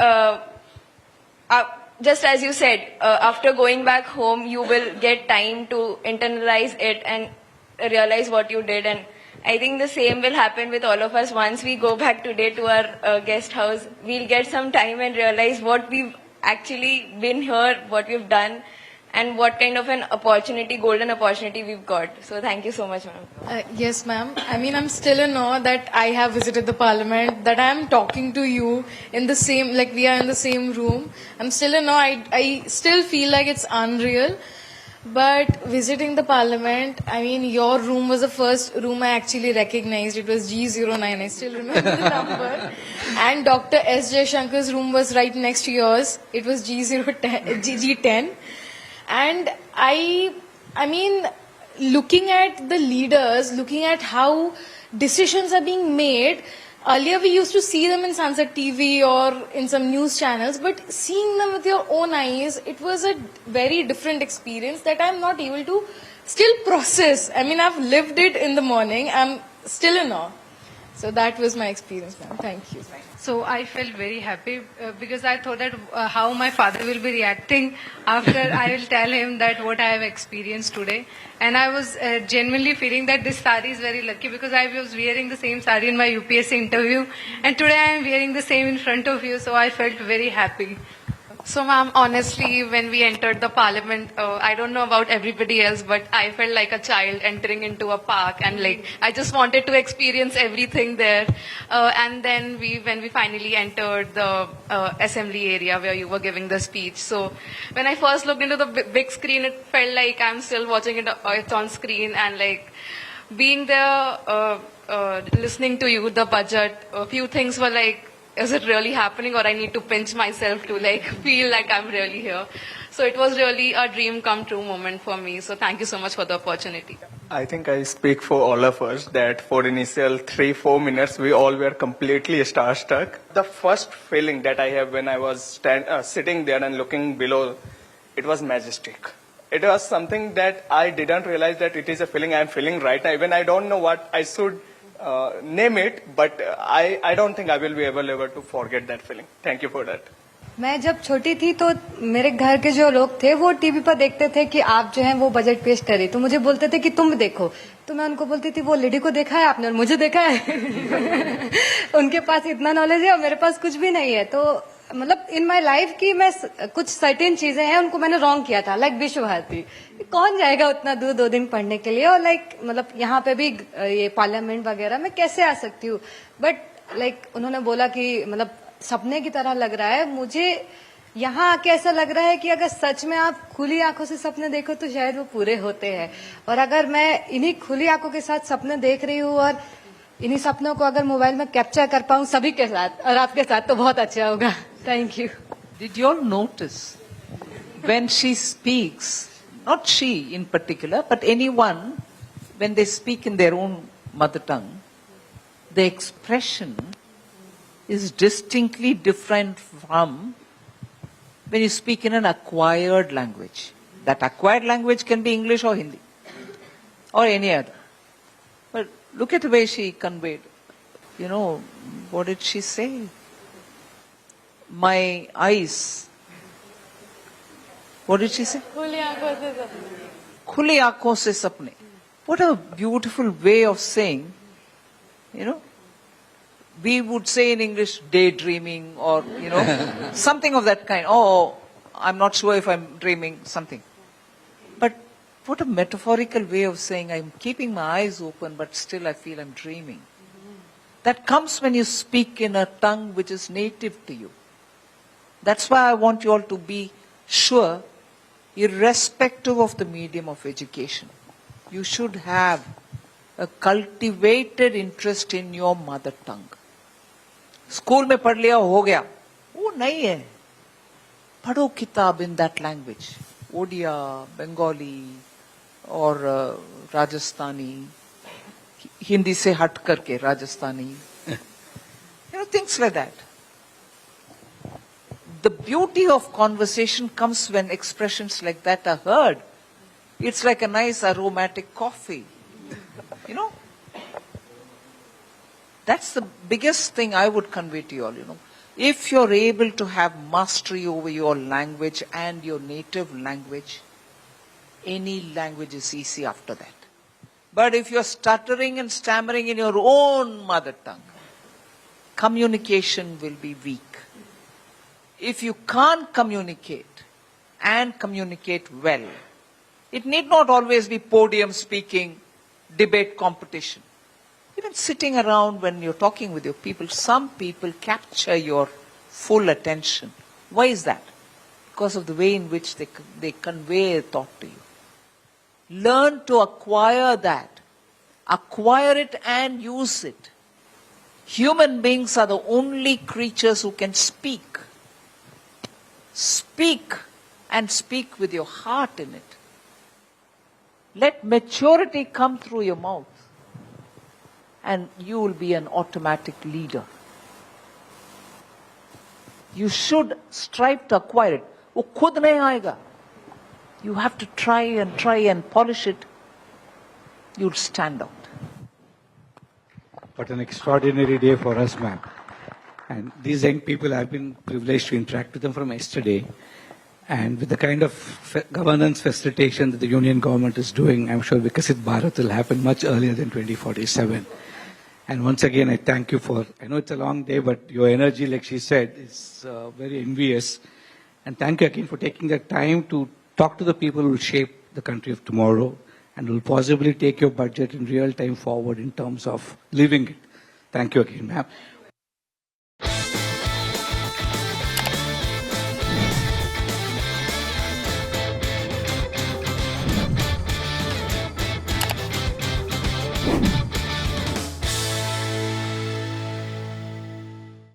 just as you said, after going back home, you will get time to internalize it and realize what you did. And I think the same will happen with all of us. Once we go back today to our guest house, we'll get some time and realize what we've actually been here, what we've done, and what kind of an opportunity, golden opportunity we've got. So thank you so much, ma'am. Yes, ma'am. I mean, I'm still in awe that I have visited the parliament, that I'm talking to you in the same, like we are in the same room. I'm still in awe. I still feel like it's unreal. But visiting the parliament, I mean, your room was the first room I actually recognized. It was G09. I still remember the number. And Dr. S. Jaishankar's room was right next to yours. It was G10. And I mean, looking at the leaders, looking at how decisions are being made, earlier we used to see them in Sunset TV or in some news channels, but seeing them with your own eyes, it was a very different experience that I'm not able to still process. I mean, I've lived it in the morning. I'm still in awe. So that was my experience, ma'am. Thank you. So I felt very happy because I thought that how my father will be reacting after I will tell him that what I have experienced today. And I was genuinely feeling that this sari is very lucky because I was wearing the same sari in my UPSC interview. And today I am wearing the same in front of you. So I felt very happy. So ma'am, honestly, when we entered the parliament, I don't know about everybody else, but I felt like a child entering into a park, and like I just wanted to experience everything there. And then when we finally entered the assembly area where you were giving the speech. So when I first looked into the big screen, it felt like I'm still watching it. It's on screen, and like being there, listening to you, the budget. A few things were like, is it really happening, or I need to pinch myself to like feel like I'm really here. So it was really a dream come true moment for me. So thank you so much for the opportunity. I think I speak for all of us that for initial 3-4 minutes, we all were completely starstruck. The first feeling that I have when I was sitting there and looking below, it was majestic. it was something that I didn't realize that it is a feeling I'm feeling right now. Even I don't know what I should name it, but I don't think I will be able to forget that feeling. Thank you for that. मैं जब छोटी थी तो मेरे घर के जो लोग थे वो टीवी पर देखते थे कि आप जो हैं वो बजट पेश करें, तो मुझे बोलते थे कि तुम देखो, तो मैं उनको बोलती थी वो लेडी को देखा है आपने और मुझे देखा है उनके पास इतना नॉलेज है और मेरे पास कुछ भी नहीं है. तो मतलब इन माय लाइफ की मैं कुछ सर्टेन चीजें हैं उनको मैंने रॉन्ग किया था, लाइक विश्व भारती. कौन जाएगा उतना दूर 2 दिन पढ़ने के लिए, और लाइक मतलब यहाँ पे भी ये पार्लियामेंट वगैरह मैं कैसे आ सकती हूँ. बट लाइक उन्होंने बोला कि मतलब सपने की तरह लग रहा है. मुझे यहाँ आके ऐसा लग रहा है कि अगर सच में आप खुली आंखों से सपने देखो तो शायद वो पूरे होते हैं. और अगर मैं इन्हीं खुली आंखों के साथ सपने देख रही हूँ और इन्हीं सपनों को अगर मोबाइल में कैप्चर कर पाऊँ सभी के साथ और आपके साथ, तो बहुत अच्छा होगा. Thank you. Did you all notice when she speaks, not she in particular, but anyone, when they speak in their own mother tongue, the expression is distinctly different from when you speak in an acquired language. That acquired language can be English or Hindi or any other. But look at the way she conveyed. You know, what did she say? My eyes. What did she say? Khuli aankhon se sapne. What a beautiful way of saying, you know. We would say in English daydreaming or, you know, something of that kind. Oh, I'm not sure if I'm dreaming, something. But what a metaphorical way of saying I'm keeping my eyes open but still I feel I'm dreaming. That comes when you speak in a tongue which is native to you. That's why I want you all to be sure, irrespective of the medium of education, you should have a cultivated interest in your mother tongue. School में पढ़ लिया हो गया, वो नहीं है. पढ़ो किताब in that language, Odia, Bengali और राजस्थानी, हिंदी से हट करके Rajasthani, you know, things like that. The beauty of conversation comes when expressions like that are heard. It's like a nice aromatic coffee, you know. That's the biggest thing I would convey to you all, you know. If you're able to have mastery over your language and your native language, any language is easy after that. But if you're stuttering and stammering in your own mother tongue, communication will be weak. If you can't communicate and communicate well, it need not always be podium speaking, debate competition. Even sitting around when you're talking with your people, some people capture your full attention. Why is that? Because of the way in which they convey a thought to you. Learn to acquire that. Acquire it and use it. Human beings are the only creatures who can speak. Speak and speak with your heart in it. Let maturity come through your mouth. And you will be an automatic leader. You should strive to acquire it. वो खुद नहीं आएगा. You have to try and polish it. You'll stand out. What an extraordinary day for us, ma'am. And these young people, I've been privileged to interact with them from yesterday. And with the kind of governance facilitation that the union government is doing, I'm sure Viksit Bharat will happen much earlier than 2047. And once again, I thank you for, I know it's a long day, but your energy, like she said, is very envious. And thank you again for taking the time to talk to the people who will shape the country of tomorrow and will possibly take your budget in real time forward in terms of living it. Thank you again, ma'am.